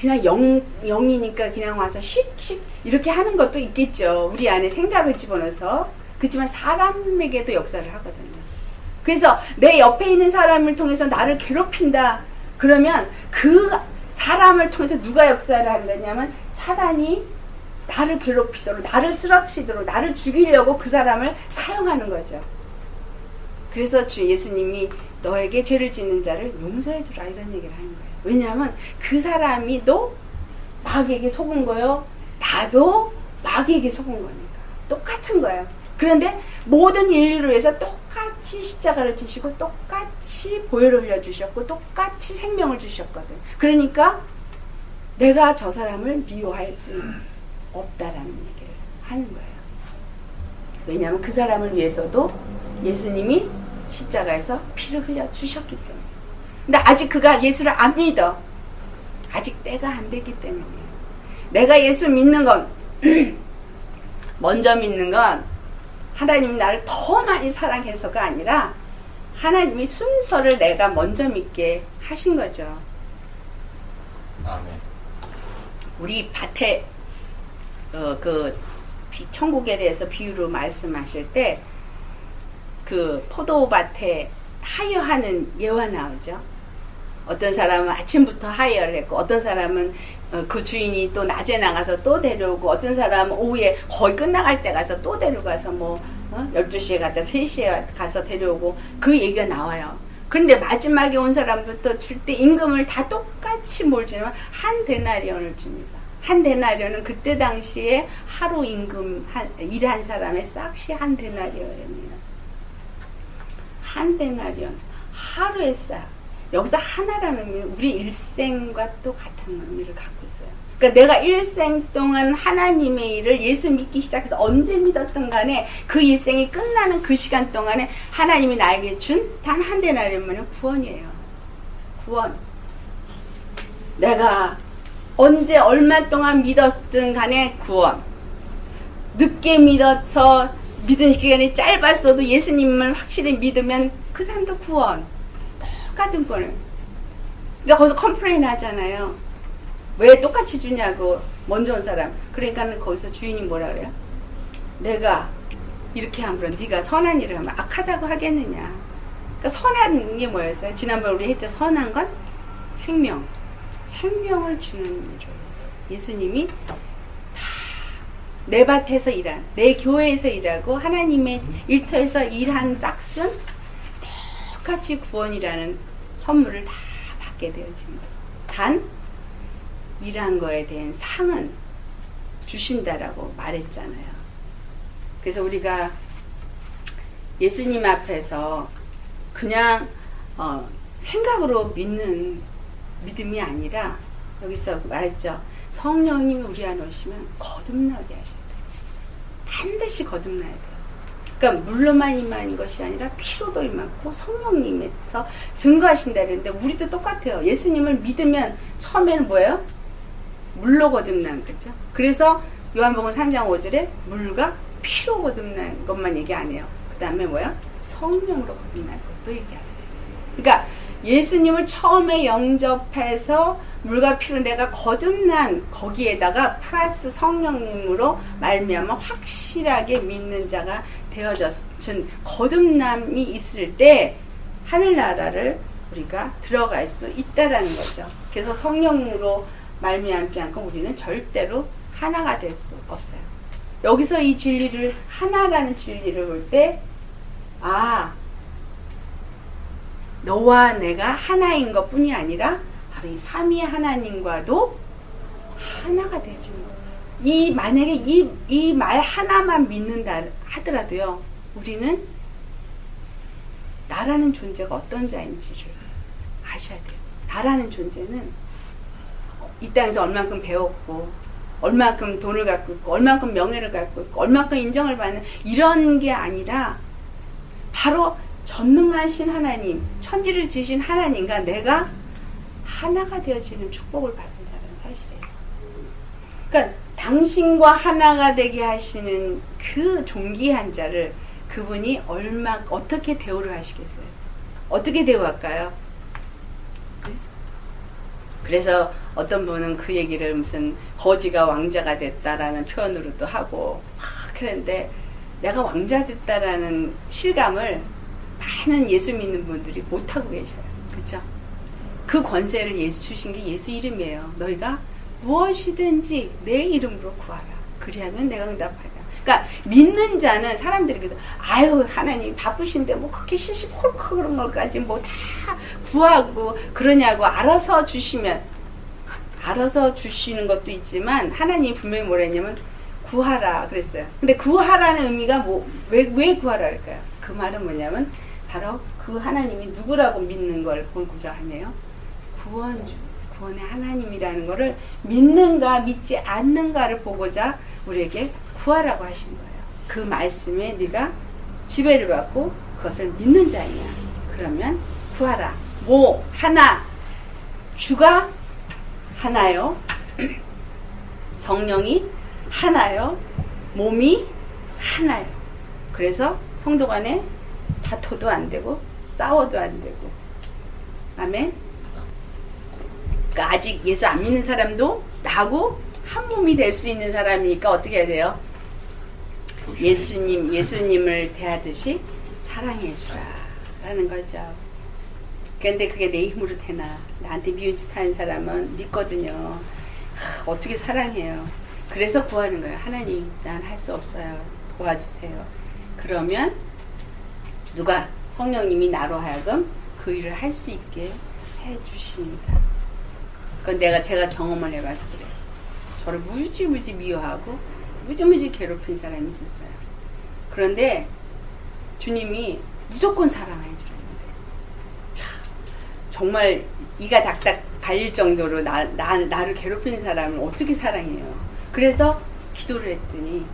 그냥 영이니까 그냥 와서 씩씩 이렇게 하는 것도 있겠죠. 우리 안에 생각을 집어넣어서. 그렇지만 사람에게도 역사를 하거든요. 그래서 내 옆에 있는 사람을 통해서 나를 괴롭힌다 그러면 그 사람을 통해서 누가 역사를 하느냐면 사단이 나를 괴롭히도록, 나를 쓰러뜨리도록, 나를 죽이려고 그 사람을 사용하는 거죠. 그래서 주 예수님이 너에게 죄를 짓는 자를 용서해 주라 이런 얘기를 하는 거예요. 왜냐하면 그 사람이 또 마귀에게 속은 거요, 나도 마귀에게 속은 거니까 똑같은 거예요. 그런데 모든 인류를 위해서 똑같이 십자가를 지시고 똑같이 보혈을 흘려주셨고 똑같이 생명을 주셨거든. 그러니까 내가 저 사람을 미워할 수 없다라는 얘기를 하는 거예요. 왜냐하면 그 사람을 위해서도 예수님이 십자가에서 피를 흘려주셨기 때문에. 근데 아직 그가 예수를 안 믿어. 아직 때가 안 됐기 때문이에요. 내가 예수 믿는 건 먼저 믿는 건 하나님이 나를 더 많이 사랑해서가 아니라 하나님이 순서를 내가 먼저 믿게 하신 거죠. 아멘. 우리 밭에 천국에 대해서 비유로 말씀하실 때 그 포도밭에 하여하는 예화 나오죠. 어떤 사람은 아침부터 하여를 했고, 어떤 사람은 그 주인이 또 낮에 나가서 또 데려오고, 어떤 사람은 오후에 거의 끝나갈 때 가서 또 데려가서 12시에 갔다 3시에 가서 데려오고, 그 얘기가 나와요. 그런데 마지막에 온 사람부터 줄 때 임금을 다 똑같이 뭘 주냐면 한 데나리온을 줍니다. 한 데나리온은 그때 당시에 하루 임금 일한 사람의 싹시 한 데나리온입니다. 한 데나리온, 하루의 싹. 여기서 하나라는 의미는 우리 일생과 또 같은 의미를 갖고 있어요. 그러니까 내가 일생 동안 하나님의 일을 예수 믿기 시작해서 언제 믿었던 간에 그 일생이 끝나는 그 시간 동안에 하나님이 나에게 준 단 한 데나리온은 구원이에요. 구원. 내가 언제 얼마 동안 믿었든 간에 구원. 늦게 믿어서 믿은 기간이 짧았어도 예수님을 확실히 믿으면 그 사람도 구원. 똑같은 구원을. 그러니까 거기서 컴플레인 하잖아요. 왜 똑같이 주냐고, 먼저 온 사람. 그러니까 거기서 주인이 뭐라 그래요? 내가 이렇게 함으로 네가 선한 일을 하면 악하다고 하겠느냐. 그러니까 선한 게 뭐였어요? 지난번 우리 했죠. 선한 건 생명. 생명을 주는 일을 해서 예수님이 다 내 밭에서 일한, 내 교회에서 일하고 하나님의 일터에서 일한 싹슨 똑같이 구원이라는 선물을 다 받게 되어집니다. 단 일한 거에 대한 상은 주신다라고 말했잖아요. 그래서 우리가 예수님 앞에서 그냥 생각으로 믿는 믿음이 아니라, 여기서 말했죠. 성령님이 우리 안에 오시면 거듭나게 하셔야 돼요. 반드시 거듭나야 돼요. 그러니까 물로만 임하는 것이 아니라 피로도 임하고 성령님에서 증거하신다 그랬는데 우리도 똑같아요. 예수님을 믿으면 처음에는 뭐예요? 물로 거듭나는 거죠. 그래서 요한복음 3장 5절에 물과 피로 거듭나는 것만 얘기 안 해요. 그 다음에 뭐야? 성령으로 거듭나는 것도 얘기하세요. 그러니까 예수님을 처음에 영접해서 물과 피로 내가 거듭난 거기에다가 플러스 성령님으로 말미암아 확실하게 믿는 자가 되어졌은 거듭남이 있을 때 하늘나라를 우리가 들어갈 수 있다라는 거죠. 그래서 성령으로 말미암지 않고 우리는 절대로 하나가 될 수 없어요. 여기서 이 진리를, 하나라는 진리를 볼 때, 아, 너와 내가 하나인 것 뿐이 아니라 바로 이 삼위의 하나님과도 하나가 되어지는 거예요. 만약에 이 말 하나만 믿는다 하더라도요, 우리는 나라는 존재가 어떤 자인지를 아셔야 돼요. 나라는 존재는 이 땅에서 얼만큼 배웠고, 얼만큼 돈을 갖고 있고, 얼만큼 명예를 갖고 있고, 얼만큼 인정을 받는 이런 게 아니라 바로 전능하신 하나님, 천지를 지으신 하나님과 내가 하나가 되어지는 축복을 받은 자라는 사실이에요. 그러니까 당신과 하나가 되게 하시는 그 존귀한 자를 그분이 어떻게 대우를 하시겠어요? 어떻게 대우할까요? 그래서 어떤 분은 그 얘기를 무슨 거지가 왕자가 됐다라는 표현으로도 하고 그런데 내가 왕자 됐다라는 실감을 많은 예수 믿는 분들이 못하고 계셔요. 그렇죠? 그 권세를 예수 주신 게 예수 이름이에요. 너희가 무엇이든지 내 이름으로 구하라. 그리하면 내가 응답하리라. 그러니까 믿는 자는 사람들이 그래도 아유 하나님 바쁘신데 뭐 그렇게 시시콜콜 그런 걸까지 뭐 다 구하고 그러냐고 알아서 주시면 알아서 주시는 것도 있지만 하나님이 분명히 뭐라 했냐면 구하라 그랬어요. 근데 구하라는 의미가 왜 구하라 할까요? 그 말은 뭐냐면 바로 그 하나님이 누구라고 믿는 걸 보고자 하네요. 구원주, 구원의 하나님이라는 거를 믿는가 믿지 않는가를 보고자 우리에게 구하라고 하신 거예요. 그 말씀에 네가 지배를 받고 그것을 믿는 자이냐. 그러면 구하라. 하나. 주가 하나요. 성령이 하나요. 몸이 하나요. 그래서 성도 간에 다퉈도 안 되고 싸워도 안 되고. 아멘. 그러니까 아직 예수 안 믿는 사람도 나하고 한 몸이 될 수 있는 사람이니까 어떻게 해야 돼요? 예수님을 대하듯이 사랑해 주라 라는 거죠. 근데 그게 내 힘으로 되나? 나한테 미운 짓 하는 사람은 믿거든요. 어떻게 사랑해요? 그래서 구하는 거예요. 하나님, 난 할 수 없어요. 도와주세요. 그러면 누가? 성령님이 나로 하여금 그 일을 할 수 있게 해 주십니다. 그건 제가 경험을 해봐서 그래요. 저를 무지무지 미워하고 무지무지 괴롭힌 사람이 있었어요. 그런데 주님이 무조건 사랑해 주라는데 정말 이가 닥닥 발릴 정도로 나를 괴롭히는 사람을 어떻게 사랑해요? 그래서 기도를 했더니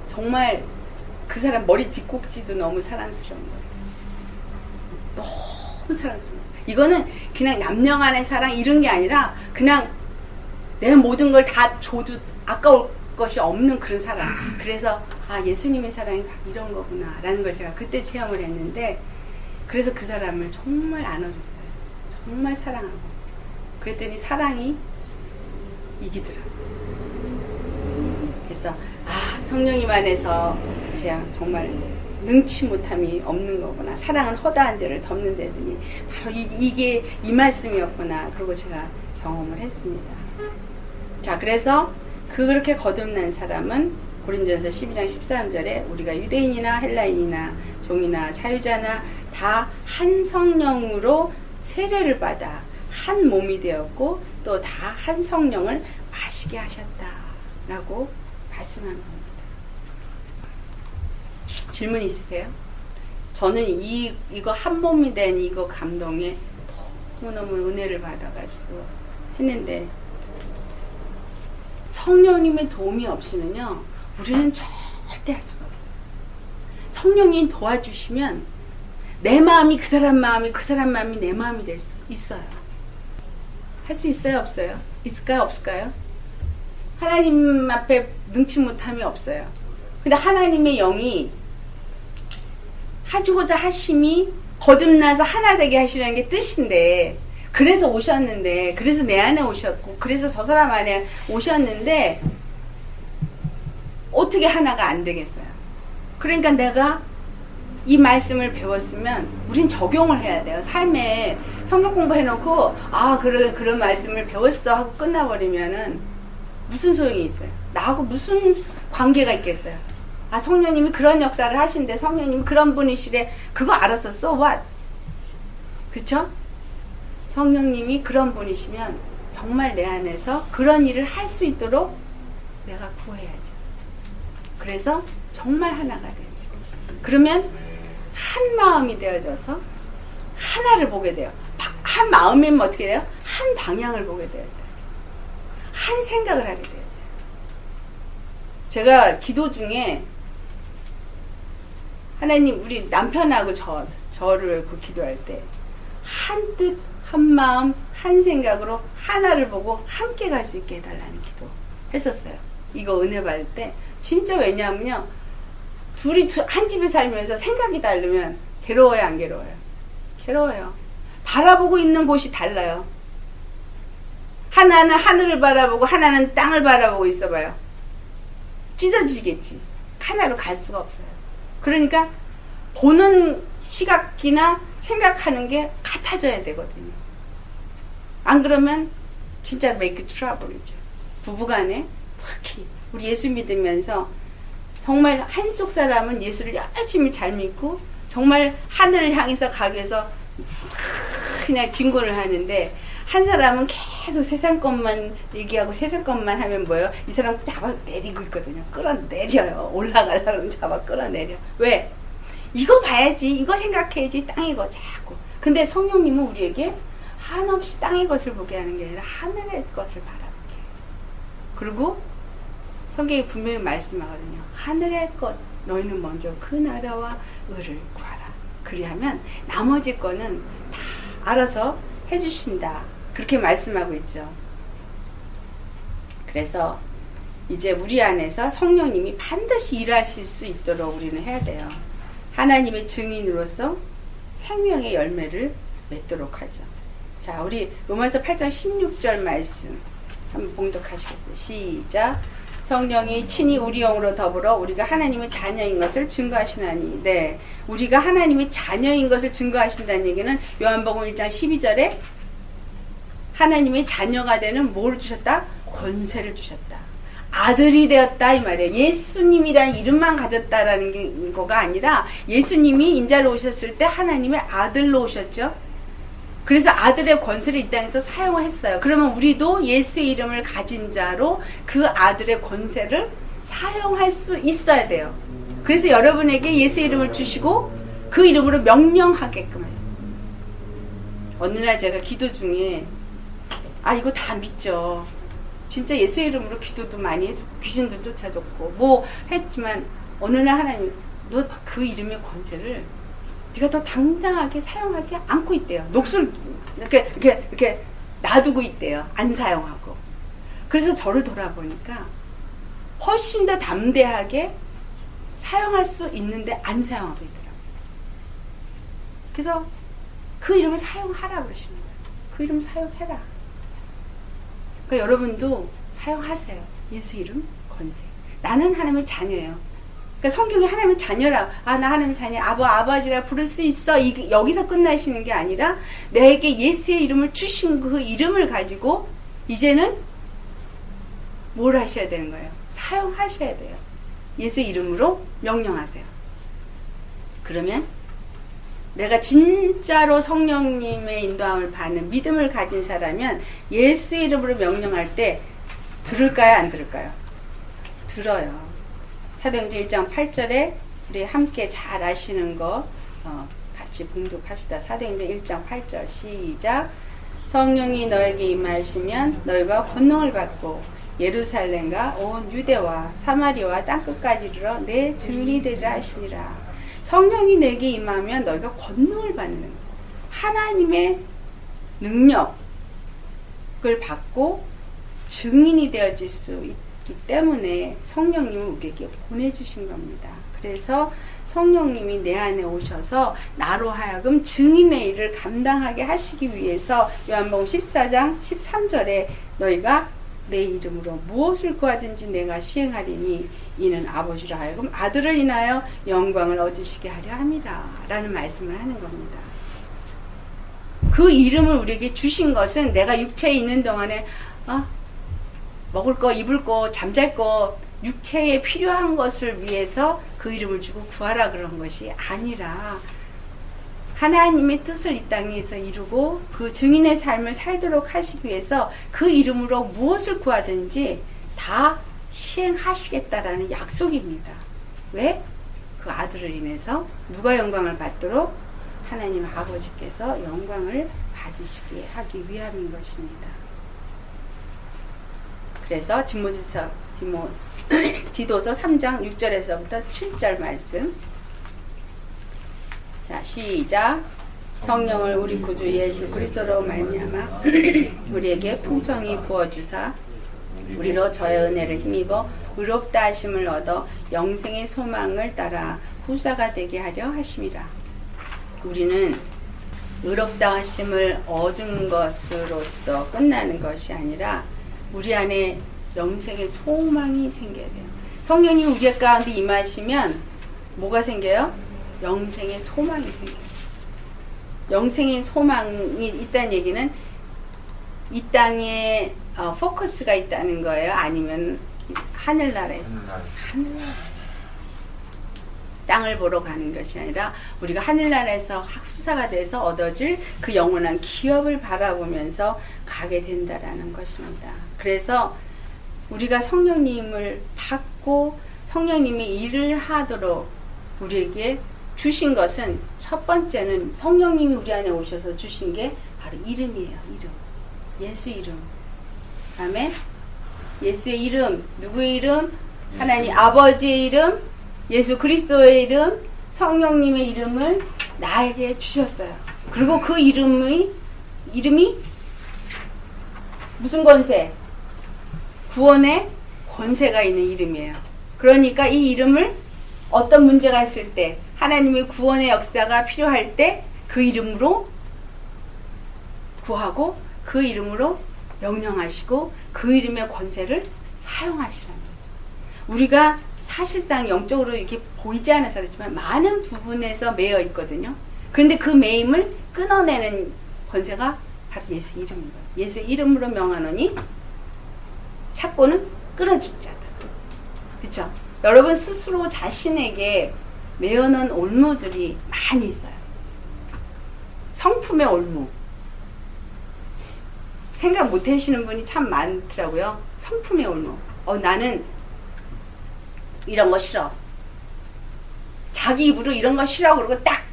정말 그 사람 머리 뒷꼭지도 너무 사랑스러운 거예요. 너무 사랑스러운 거예요. 이거는 그냥 남녀 간의 사랑 이런 게 아니라 그냥 내 모든 걸 다 줘도 아까울 것이 없는 그런 사랑. 그래서 예수님의 사랑이 이런 거구나 라는 걸 제가 그때 체험을 했는데 그래서 그 사람을 정말 안아줬어요. 정말 사랑하고 그랬더니 사랑이 이기더라고요. 그래서 성령님 안에서 그냥 정말 능치 못함이 없는 거구나. 사랑은 허다한 죄를 덮는 데더니 바로 이게 이 말씀이었구나. 그러고 제가 경험을 했습니다. 자, 그래서 그렇게 거듭난 사람은 고린전서 12장 13절에 우리가 유대인이나 헬라인이나 종이나 자유자나 다 한 성령으로 세례를 받아 한 몸이 되었고 또 다 한 성령을 마시게 하셨다라고 말씀한 겁니다. 질문 있으세요? 저는 이거 한 몸이 된 이거 감동에 너무너무 은혜를 받아가지고 했는데 성령님의 도움이 없으면요 우리는 절대 할 수가 없어요. 성령님 도와주시면 내 마음이 그 사람 마음이 그 사람 마음이 내 마음이 될 수 있어요. 할 수 있어요? 없어요? 있을까요? 없을까요? 하나님 앞에 능치 못함이 없어요. 근데 하나님의 영이 하시고자 하심이 거듭나서 하나 되게 하시라는 게 뜻인데 그래서 오셨는데 그래서 내 안에 오셨고 그래서 저 사람 안에 오셨는데 어떻게 하나가 안 되겠어요? 그러니까 내가 이 말씀을 배웠으면 우린 적용을 해야 돼요. 삶에 성경 공부해놓고 그런 말씀을 배웠어 하고 끝나버리면은 무슨 소용이 있어요? 나하고 무슨 관계가 있겠어요? 아, 성령님이 그런 역사를 하신대. 성령님이 그런 분이시래. 그거 알았어. So what? 그쵸? 성령님이 그런 분이시면 정말 내 안에서 그런 일을 할 수 있도록 내가 구해야죠. 그래서 정말 하나가 되죠. 그러면 한 마음이 되어져서 하나를 보게 돼요. 한 마음이면 어떻게 돼요? 한 방향을 보게 되어져요. 한 생각을 하게 되어져요. 제가 기도 중에 하나님, 우리 남편하고 저를 그 기도할 때 한 뜻, 한 마음, 한 생각으로 하나를 보고 함께 갈 수 있게 해달라는 기도 했었어요. 이거 은혜 받을 때 진짜. 왜냐하면요, 둘이 한 집에 살면서 생각이 다르면 괴로워요, 안 괴로워요? 괴로워요. 바라보고 있는 곳이 달라요. 하나는 하늘을 바라보고 하나는 땅을 바라보고 있어봐요. 찢어지겠지. 하나로 갈 수가 없어요. 그러니까 보는 시각이나 생각하는 게 같아져야 되거든요. 안 그러면 진짜 make trouble이죠. 부부간에 특히 우리 예수 믿으면서 정말 한쪽 사람은 예수를 열심히 잘 믿고 정말 하늘을 향해서 가기 위해서 그냥 진군을 하는데, 한 사람은 계속 세상 것만 얘기하고 세상 것만 하면 뭐예요? 이 사람 잡아 내리고 있거든요. 끌어내려요. 올라가려면 잡아 끌어내려. 왜? 이거 봐야지, 이거 생각해야지, 땅의 거 자꾸. 근데 성령님은 우리에게 한없이 땅의 것을 보게 하는 게 아니라 하늘의 것을 바라보게 해요. 그리고 성경이 분명히 말씀하거든요. 하늘의 것, 너희는 먼저 그 나라와 의를 구하라. 그리하면 나머지 거는 다 알아서 해주신다. 그렇게 말씀하고 있죠. 그래서 이제 우리 안에서 성령님이 반드시 일하실 수 있도록 우리는 해야 돼요. 하나님의 증인으로서 생명의 열매를 맺도록 하죠. 자, 우리 로마서 8장 16절 말씀 한번 봉독하시겠어요? 시작. 성령이 친히 우리 영으로 더불어 우리가 하나님의 자녀인 것을 증거하시나니. 네, 우리가 하나님의 자녀인 것을 증거하신다는 얘기는 요한복음 1장 12절에 하나님의 자녀가 되는 뭘 주셨다? 권세를 주셨다. 아들이 되었다 이 말이에요. 예수님이라는 이름만 가졌다라는 거가 아니라 예수님이 인자로 오셨을 때 하나님의 아들로 오셨죠. 그래서 아들의 권세를 이 땅에서 사용했어요. 그러면 우리도 예수의 이름을 가진 자로 그 아들의 권세를 사용할 수 있어야 돼요. 그래서 여러분에게 예수의 이름을 주시고 그 이름으로 명령하게끔 했어요. 어느 날 제가 기도 중에 이거 다 믿죠. 진짜 예수의 이름으로 기도도 많이 해주고 귀신도 쫓아줬고 뭐 했지만 어느 날 하나님, 너 그 이름의 권세를 네가 더 당당하게 사용하지 않고 있대요. 녹슬 이렇게 놔두고 있대요. 안 사용하고. 그래서 저를 돌아보니까 훨씬 더 담대하게 사용할 수 있는데 안 사용하고 있더라고요. 그래서 그 이름을 사용하라 그러시는 거예요. 그 이름 사용해라. 그러니까 여러분도 사용하세요. 예수 이름 권세. 나는 하나님의 자녀예요. 그러니까 성경에 하나님의 자녀라, 나 하나님의 자녀, 아버지라 부를 수 있어. 여기서 끝나시는 게 아니라 내게 예수의 이름을 주신 그 이름을 가지고 이제는 뭘 하셔야 되는 거예요? 사용하셔야 돼요. 예수 이름으로 명령하세요. 그러면 내가 진짜로 성령님의 인도함을 받는 믿음을 가진 사람이면 예수의 이름으로 명령할 때 들을까요? 안 들을까요? 들어요. 사도행전 1장 8절에 우리 함께 잘 아시는 거 같이 봉독합시다. 사도행전 1장 8절 시작. 성령이 너에게 임하시면 너희가 권능을 받고 예루살렘과 온 유대와 사마리아와 땅끝까지 이르러 내 증인이 되리라 하시니라. 성령이 내게 임하면 너희가 권능을 받는 거예요. 하나님의 능력을 받고 증인이 되어질 수 있기 때문에 성령님을 우리에게 보내주신 겁니다. 그래서 성령님이 내 안에 오셔서 나로 하여금 증인의 일을 감당하게 하시기 위해서 요한복음 14장 13절에 너희가 내 이름으로 무엇을 구하든지 내가 시행하리니 이는 아버지로 하여금 아들을 인하여 영광을 얻으시게 하려 함이라 라는 말씀을 하는 겁니다. 그 이름을 우리에게 주신 것은 내가 육체에 있는 동안에 먹을 거, 입을 거, 잠잘 거, 육체에 필요한 것을 위해서 그 이름을 주고 구하라 그런 것이 아니라 하나님의 뜻을 이 땅에서 이루고 그 증인의 삶을 살도록 하시기 위해서 그 이름으로 무엇을 구하든지 다 시행하시겠다라는 약속입니다. 왜? 그 아들을 인해서 누가 영광을 받도록? 하나님 아버지께서 영광을 받으시게 하기 위함인 것입니다. 그래서 디도서 3장 6절에서부터 7절 말씀. 자, 시작. 성령을 우리 구주 예수 그리스도로 말미암아 우리에게 풍성히 부어주사 우리로 저의 은혜를 힘입어 의롭다 하심을 얻어 영생의 소망을 따라 후사가 되게 하려 하심이라. 우리는 의롭다 하심을 얻은 것으로서 끝나는 것이 아니라 우리 안에 영생의 소망이 생겨야 돼요. 성령님 우리 가운데 임하시면 뭐가 생겨요? 영생의 소망이 생겨요. 영생의 소망이 있다는 얘기는 이 땅에 포커스가 있다는 거예요? 아니면 하늘나라에서? 하늘나라. 땅을 보러 가는 것이 아니라 우리가 하늘나라에서 후사가 돼서 얻어질 그 영원한 기업을 바라보면서 가게 된다라는 것입니다. 그래서 우리가 성령님을 받고 성령님이 일을 하도록 우리에게 주신 것은 첫 번째는 성령님이 우리 안에 오셔서 주신 게 바로 이름이에요. 이름. 예수 이름. 다음에 예수의 이름. 누구의 이름? 하나님 아버지의 이름, 예수 그리스도의 이름, 성령님의 이름을 나에게 주셨어요. 그리고 그 이름이 무슨 권세? 구원의 권세가 있는 이름이에요. 그러니까 이 이름을 어떤 문제가 있을 때 하나님의 구원의 역사가 필요할 때 그 이름으로 구하고 그 이름으로 명령하시고 그 이름의 권세를 사용하시라는 거죠. 우리가 사실상 영적으로 이렇게 보이지 않아서 그렇지만 많은 부분에서 매여 있거든요. 그런데 그 매임을 끊어내는 권세가 바로 예수 이름인 거예요. 예수 이름으로 명하노니 찾고는 끌어줄 자다. 그렇죠? 여러분 스스로 자신에게 매어놓은 올무들이 많이 있어요. 성품의 올무. 생각 못 하시는 분이 참 많더라고요. 성품의 올무. 나는 이런 거 싫어. 자기 입으로 이런 거 싫어 그러고 딱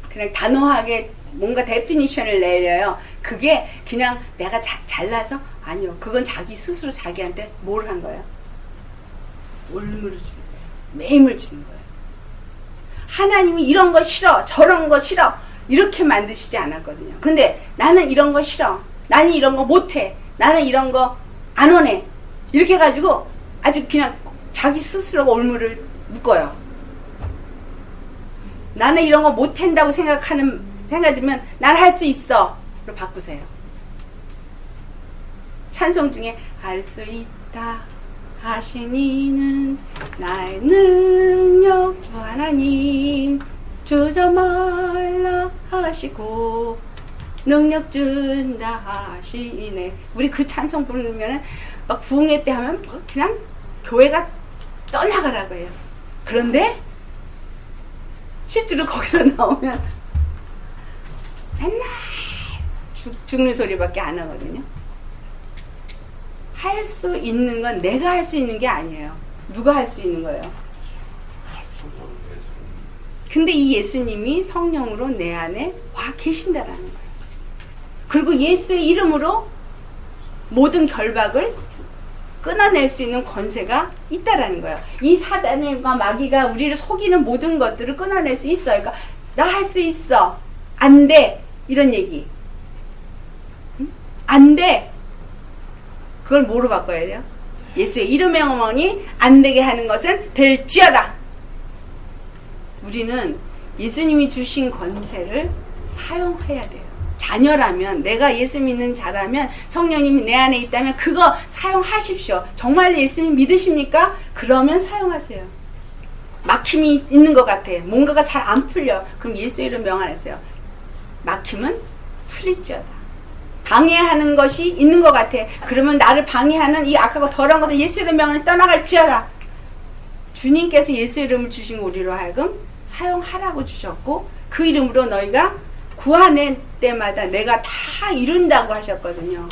그냥 단호하게 뭔가 데피니션을 내려요. 그게 그냥 내가 잘나서? 아니요. 그건 자기 스스로 자기한테 뭘 한 거예요? 올무를 주는 거예요. 매임을 주는 거예요. 하나님이 이런 거 싫어. 저런 거 싫어. 이렇게 만드시지 않았거든요. 근데 나는 이런 거 싫어. 나는 이런 거 못해. 나는 이런 거 안 원해. 이렇게 해가지고 아주 그냥 자기 스스로가 올무를 묶어요. 나는 이런 거 못한다고 생각들면 난 할 수 있어. 로 바꾸세요. 찬송 중에 할 수 있다 하시니는 나의 능력 주 하나님 주저 말라 하시고 능력 준다 하시네. 우리 그 찬송 부르면은 막 부흥회 때 하면 그냥 교회가 떠나가라고 해요. 그런데 실제로 거기서 나오면 맨날 죽는 소리밖에 안 하거든요. 할 수 있는 건 내가 할 수 있는 게 아니에요. 누가 할 수 있는 거예요? 예수님. 근데 이 예수님이 성령으로 내 안에 와 계신다라는 거예요. 그리고 예수의 이름으로 모든 결박을 끊어낼 수 있는 권세가 있다라는 거예요. 이 사단과 마귀가 우리를 속이는 모든 것들을 끊어낼 수 있어요. 그러니까 나 할 수 있어. 안 돼. 이런 얘기. 응? 안 돼. 그걸 뭐로 바꿔야 돼요? 예수의 이름의 어머니 안 되게 하는 것은 될지어다. 우리는 예수님이 주신 권세를 사용해야 돼요. 자녀라면, 내가 예수 믿는 자라면, 성령님이 내 안에 있다면 그거 사용하십시오. 정말 예수님 믿으십니까? 그러면 사용하세요. 막힘이 있는 것 같아. 뭔가가 잘 안 풀려. 그럼 예수 이름 명하세요. 막힘은 풀릴지어다. 방해하는 것이 있는 것 같아. 그러면 나를 방해하는 이 악하고 더러운 것을 예수 이름 명하여 떠나갈지어다. 주님께서 예수 이름을 주신 우리로 하여금 사용하라고 주셨고, 그 이름으로 너희가 구하는 때마다 내가 다 이룬다고 하셨거든요.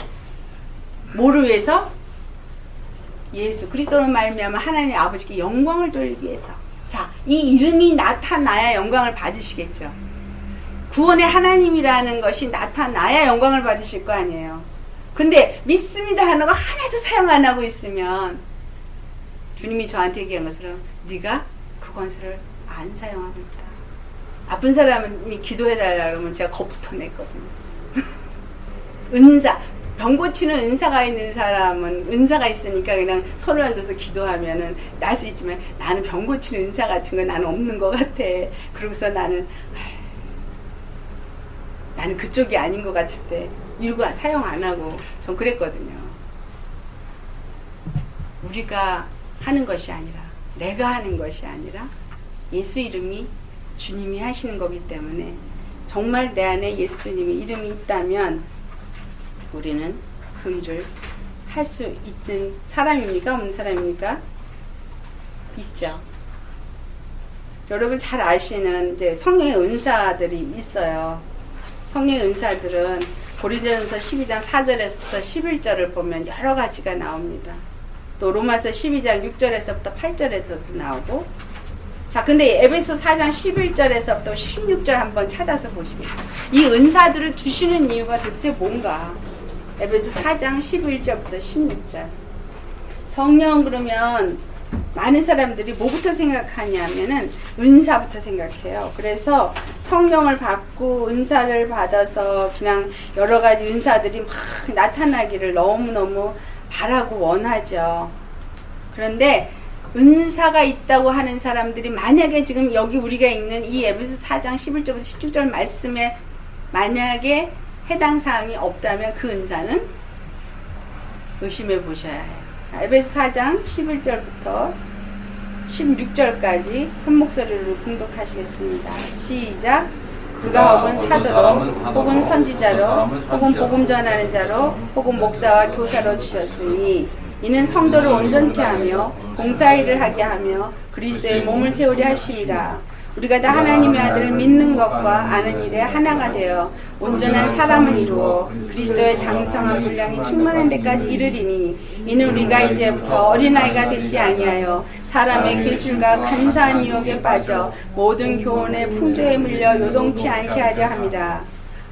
뭐를 위해서? 예수 그리스도로 말미암아 하나님 아버지께 영광을 돌리기 위해서. 자, 이 이름이 나타나야 영광을 받으시겠죠. 구원의 하나님이라는 것이 나타나야 영광을 받으실 거 아니에요. 근데 믿습니다 하는 거 하나도 사용 안 하고 있으면 주님이 저한테 얘기한 것처럼 네가 그 권세를 안 사용하고 있다. 아픈 사람이 기도해달라 그러면 제가 겁부터 냈거든요. 은사, 병 고치는 은사가 있는 사람은 은사가 있으니까 그냥 손을 얹어서 기도하면은 날 수 있지만 나는 병 고치는 은사 같은 건 나는 없는 것 같아. 그러고서 나는 그쪽이 아닌 것 같을 때 이러고 사용 안 하고 전 그랬거든요. 우리가 하는 것이 아니라, 내가 하는 것이 아니라 예수 이름이 주님이 하시는 거기 때문에 정말 내 안에 예수님의 이름이 있다면 우리는 그 일을 할 수 있는 사람입니까? 없는 사람입니까? 있죠. 여러분 잘 아시는 이제 성령의 은사들이 있어요. 성령의 은사들은 고린도전서 12장 4절에서 11절을 보면 여러 가지가 나옵니다. 또 로마서 12장 6절에서부터 8절에서도 나오고, 자, 근데 에베소 4장 11절에서부터 16절 한번 찾아서 보시겠어요. 이 은사들을 주시는 이유가 도대체 뭔가? 에베소 4장 11절부터 16절. 성령 그러면 많은 사람들이 뭐부터 생각하냐면은 은사부터 생각해요. 그래서 성령을 받고 은사를 받아서 그냥 여러 가지 은사들이 막 나타나기를 너무너무 바라고 원하죠. 그런데 은사가 있다고 하는 사람들이 만약에 지금 여기 우리가 읽는 이 에베소 4장 11절부터 16절 말씀에 만약에 해당 사항이 없다면 그 은사는 의심해 보셔야 해요. 에베소 4장 11절부터 16절까지 큰 목소리로 공독하시겠습니다. 시작. 그가 혹은 사도로 혹은 선지자로 혹은 복음 전하는 자로 혹은 목사와 교사로 주셨으니 이는 성도를 온전케 하며 봉사일을 하게 하며 그리스도의 몸을 세우려 하심이라. 우리가 다 하나님의 아들을 믿는 것과 아는 일에 하나가 되어 온전한 사람을 이루어 그리스도의 장성한 분량이 충만한 데까지 이르리니 이는 우리가 이제부터 어린아이가 되지 아니하여 사람의 괴술과 간사한 유혹에 빠져 모든 교훈의 풍조에 물려 요동치 않게 하려 함이라.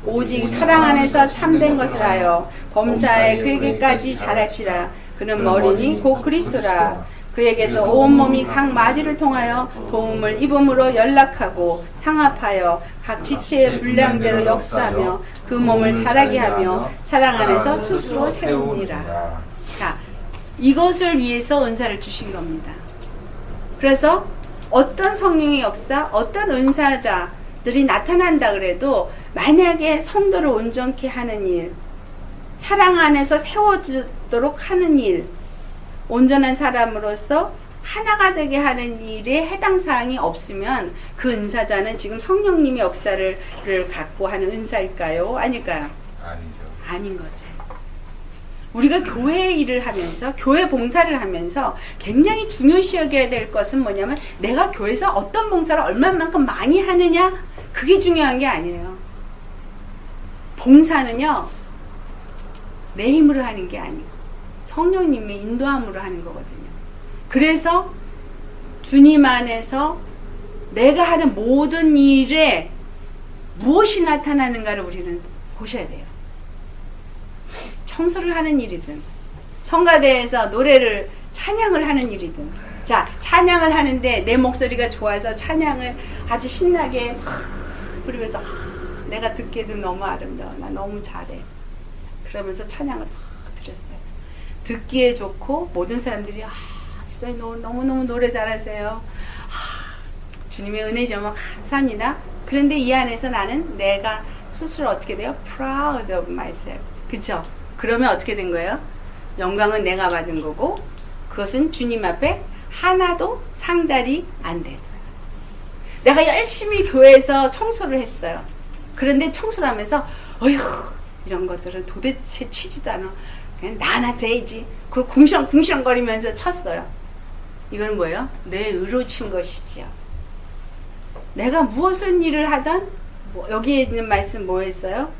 오직 사랑 안에서 참된 것을 하여 범사에 그에게까지 자랄지라. 그는 머리니 곧 그리스도라. 그에게서 온몸이 각 마디를 통하여 도움을 입음으로 연락하고 상합하여 각 지체의 분량대로 역사하며 그 몸을 자라게 하며 사랑 안에서 스스로 세우니라. 자, 이것을 위해서 은사를 주신 겁니다. 그래서 어떤 성령의 역사, 어떤 은사자들이 나타난다 그래도 만약에 성도를 온전케 하는 일, 사랑 안에서 세워주도록 하는 일, 온전한 사람으로서 하나가 되게 하는 일에 해당 사항이 없으면 그 은사자는 지금 성령님의 역사를 갖고 하는 은사일까요? 아닐까요? 아니죠. 아닌 거죠. 우리가 교회 일을 하면서, 교회 봉사를 하면서 굉장히 중요시 여겨야 될 것은 뭐냐면 내가 교회에서 어떤 봉사를 얼마만큼 많이 하느냐, 그게 중요한 게 아니에요. 봉사는요, 내 힘으로 하는 게 아니고 성령님의 인도함으로 하는 거거든요. 그래서 주님 안에서 내가 하는 모든 일에 무엇이 나타나는가를 우리는 보셔야 돼요. 청소를 하는 일이든 성가대에서 노래를 찬양을 하는 일이든, 자, 찬양을 하는데 내 목소리가 좋아서 찬양을 아주 신나게 막 부르면서 내가 듣기에도 너무 아름다워, 나 너무 잘해, 그러면서 찬양을 막 드렸어요. 듣기에 좋고 모든 사람들이 주사님 너무너무 노래 잘하세요, 주님의 은혜 정말 감사합니다. 그런데 이 안에서 나는 내가 스스로 어떻게 돼요? proud of myself. 그쵸? 그러면 어떻게 된 거예요? 영광은 내가 받은 거고 그것은 주님 앞에 하나도 상달이 안 되죠. 내가 열심히 교회에서 청소를 했어요. 그런데 청소를 하면서 어휴, 이런 것들은 도대체 치지도 않아. 그냥 나나 돼야지. 그걸 궁시렁궁시렁거리면서 쳤어요. 이건 뭐예요? 내 의로 친 것이지요. 내가 무엇을 일을 하던 여기에 있는 말씀 뭐 했어요?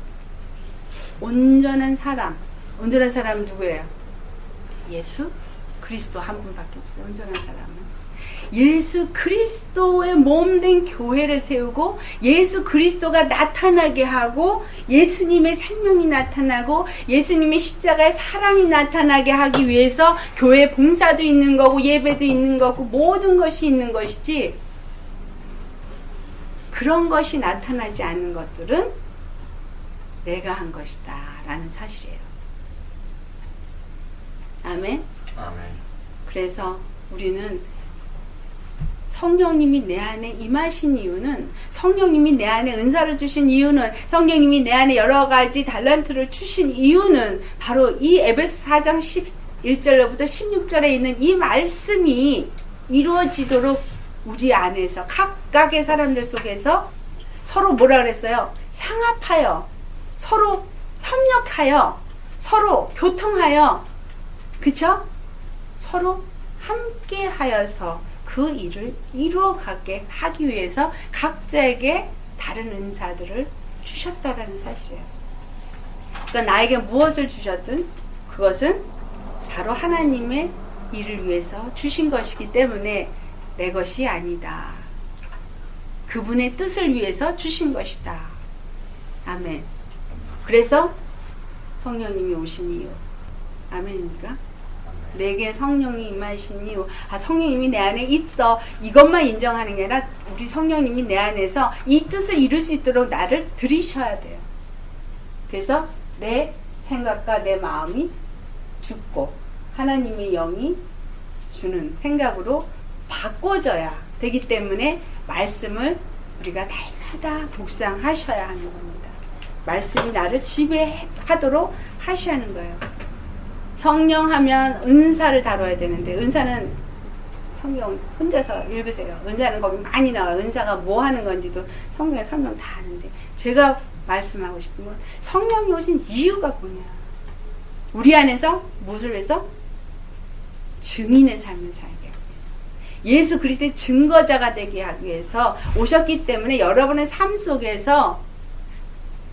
온전한 사람. 온전한 사람은 누구예요? 예수 그리스도 한 분밖에 없어요. 온전한 사람은 예수 그리스도의 몸된 교회를 세우고 예수 그리스도가 나타나게 하고 예수님의 생명이 나타나고 예수님의 십자가의 사랑이 나타나게 하기 위해서 교회 봉사도 있는 거고 예배도 있는 거고 모든 것이 있는 것이지, 그런 것이 나타나지 않는 것들은 내가 한 것이다 라는 사실이에요. 아멘. 아멘. 그래서 우리는 성령님이 내 안에 임하신 이유는, 성령님이 내 안에 은사를 주신 이유는, 성령님이 내 안에 여러 가지 달란트를 주신 이유는 바로 이 에베소 4장 11절로부터 16절에 있는 이 말씀이 이루어지도록 우리 안에서 각각의 사람들 속에서 서로 뭐라 그랬어요? 상합하여, 서로 협력하여, 서로 교통하여, 그쵸? 서로 함께 하여서 그 일을 이루어가게 하기 위해서 각자에게 다른 은사들을 주셨다라는 사실이에요. 그러니까 나에게 무엇을 주셨든 그것은 바로 하나님의 일을 위해서 주신 것이기 때문에 내 것이 아니다. 그분의 뜻을 위해서 주신 것이다. 아멘. 그래서 성령님이 오신 이유. 아멘입니까? 내게 성령이 임하신 이유, 성령님이 내 안에 있어, 이것만 인정하는 게 아니라 우리 성령님이 내 안에서 이 뜻을 이룰 수 있도록 나를 들이셔야 돼요. 그래서 내 생각과 내 마음이 죽고 하나님의 영이 주는 생각으로 바꿔져야 되기 때문에 말씀을 우리가 날마다 묵상하셔야 하는 겁니다. 말씀이 나를 지배하도록 하셔야 하는 거예요. 성령 하면 은사를 다뤄야 되는데, 은사는 성경 혼자서 읽으세요. 은사는 거기 많이 나와요. 은사가 뭐 하는 건지도 성경에 설명 다 하는데, 제가 말씀하고 싶은 건 성령이 오신 이유가 뭐냐. 우리 안에서 무엇을 해서? 증인의 삶을 살게 하기 위해서, 예수 그리스도의 증거자가 되게 하기 위해서 오셨기 때문에 여러분의 삶 속에서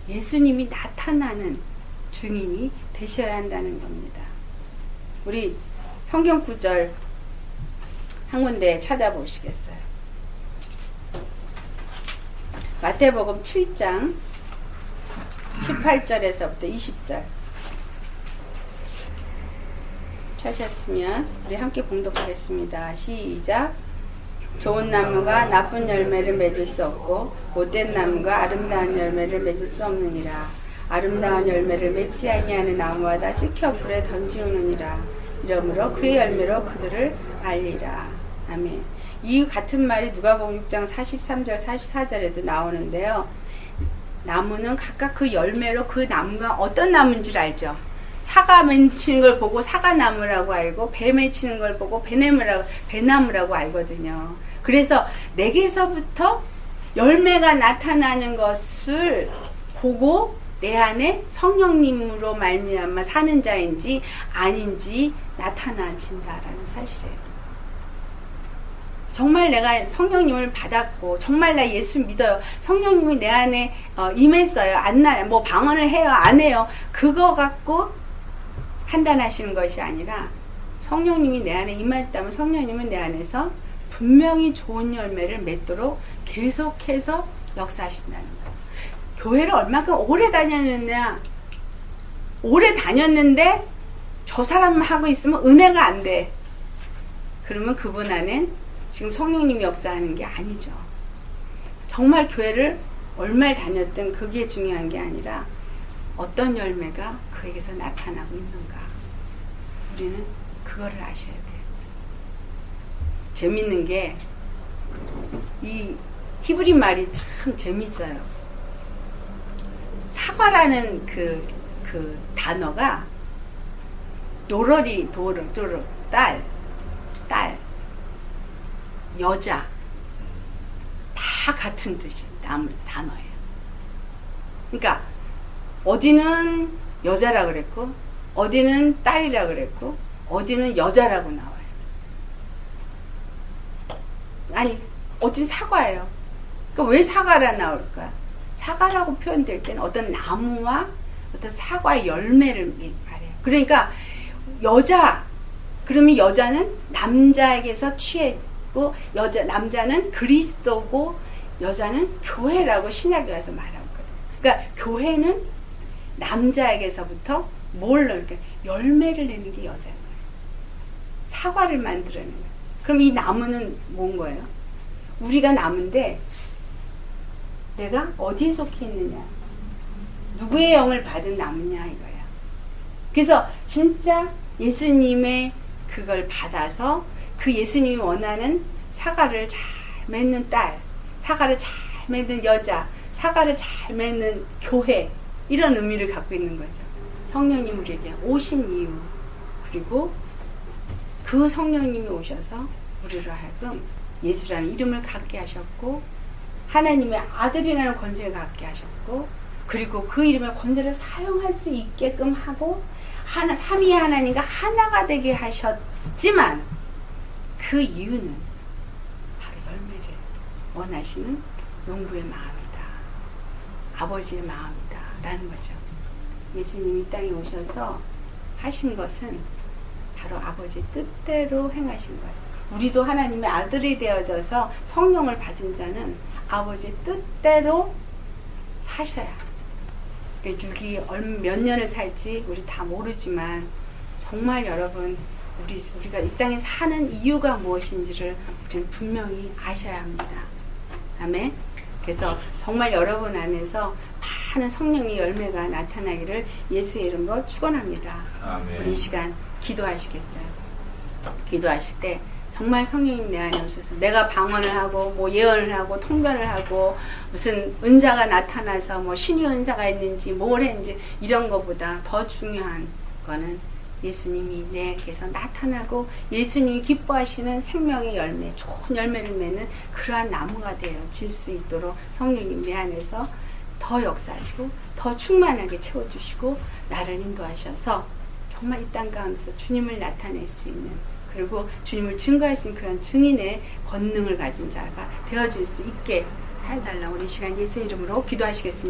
예수님이 나타나는 증인이 되셔야 한다는 겁니다. 우리 성경 구절 한 군데 찾아보시겠어요? 마태복음 7장 18절에서부터 20절 찾으셨으면 우리 함께 봉독하겠습니다. 시작. 좋은 나무가 나쁜 열매를 맺을 수 없고 못된 나무가 아름다운 열매를 맺을 수 없느니라. 아름다운 열매를 맺지 아니하는 나무마다 찍혀 불에 던지우느니라. 이러므로 그의 열매로 그들을 알리라. 아멘. 이 같은 말이 누가복음 6장 43절 44절에도 나오는데요. 나무는 각각 그 열매로 그 나무가 어떤 나무인지를 알죠. 사과 맺히는 걸 보고 사과나무라고 알고, 배 맺히는 걸 보고 배나무라고 알거든요. 그래서 내게서부터 열매가 나타나는 것을 보고 내 안에 성령님으로 말미암아 사는 자인지 아닌지 나타나진다라는 사실이에요. 정말 내가 성령님을 받았고 정말 나 예수 믿어요. 성령님이 내 안에 임했어요. 안 나요. 뭐 방언을 해요. 안 해요. 그거 갖고 판단하시는 것이 아니라 성령님이 내 안에 임했다면 성령님은 내 안에서 분명히 좋은 열매를 맺도록 계속해서 역사하신다는 거예요. 교회를 얼마큼 오래 다녔느냐, 오래 다녔는데 저 사람 하고 있으면 은혜가 안 돼. 그러면 그분 안엔 지금 성령님이 역사하는 게 아니죠. 정말 교회를 얼마를 다녔든 그게 중요한 게 아니라 어떤 열매가 그에게서 나타나고 있는가. 우리는 그거를 아셔야 돼요. 재밌는 게 이 히브리 말이 참 재밌어요. 사과라는 그 단어가 도러리, 딸, 여자 다 같은 뜻이에요. 단어예요. 그러니까 어디는 여자라 그랬고 어디는 딸이라 그랬고 어디는 여자라고 나와요. 아니 어딘 사과예요. 그러니까 왜 사과라 나올까? 사과라고 표현될 때는 어떤 나무와 어떤 사과의 열매를 말해요. 그러니까 여자 그러면 여자는 남자에게서 취했고 남자는 그리스도고 여자는 교회라고 신약에 와서 말하거든요. 그러니까 교회는 남자에게서부터 이렇게 열매를 내는 게 여자인 거예요. 사과를 만들어내는 거예요. 그럼 이 나무는 뭔 거예요? 우리가 나무인데 내가 어디에 속해 있느냐, 누구의 영을 받은 나무냐 이거야. 그래서 진짜 예수님의 그걸 받아서 그 예수님이 원하는 사과를 잘 맺는 딸, 사과를 잘 맺는 여자, 사과를 잘 맺는 교회, 이런 의미를 갖고 있는 거죠. 성령님 우리에게 오신 이유, 그리고 그 성령님이 오셔서 우리로 하여금 예수라는 이름을 갖게 하셨고 하나님의 아들이라는 권세를 갖게 하셨고 그리고 그 이름의 권세를 사용할 수 있게끔 하고 삼위의 하나님과 하나가 되게 하셨지만 그 이유는 바로 열매를 원하시는 농부의 마음이다. 아버지의 마음이다. 라는 거죠. 예수님이 이 땅에 오셔서 하신 것은 바로 아버지의 뜻대로 행하신 거예요. 우리도 하나님의 아들이 되어져서 성령을 받은 자는 아버지의 뜻대로 사셔야. 그러니까 육이 몇 년을 살지 우리 다 모르지만 정말 여러분 우리가 이 땅에 사는 이유가 무엇인지를 우리는 분명히 아셔야 합니다. 아멘. 그래서 정말 여러분 안에서 많은 성령의 열매가 나타나기를 예수의 이름으로 축원합니다. 아멘. 우리 이 시간 기도하시겠어요? 기도하실 때 정말 성령님 내 안에 오셔서 내가 방언을 하고 뭐 예언을 하고 통변을 하고 무슨 은사가 나타나서 뭐 신의 은사가 있는지 뭘 했는지 이런 것보다 더 중요한 거는 예수님이 내게서 나타나고 예수님이 기뻐하시는 생명의 열매, 좋은 열매를 맺는 그러한 나무가 되어질 수 있도록 성령님 내 안에서 더 역사하시고 더 충만하게 채워주시고 나를 인도하셔서 정말 이 땅 가운데서 주님을 나타낼 수 있는 그리고 주님을 증거할 수 있는 그런 증인의 권능을 가진 자가 되어질 수 있게 해달라고 우리 시간 예수 이름으로 기도하시겠습니다.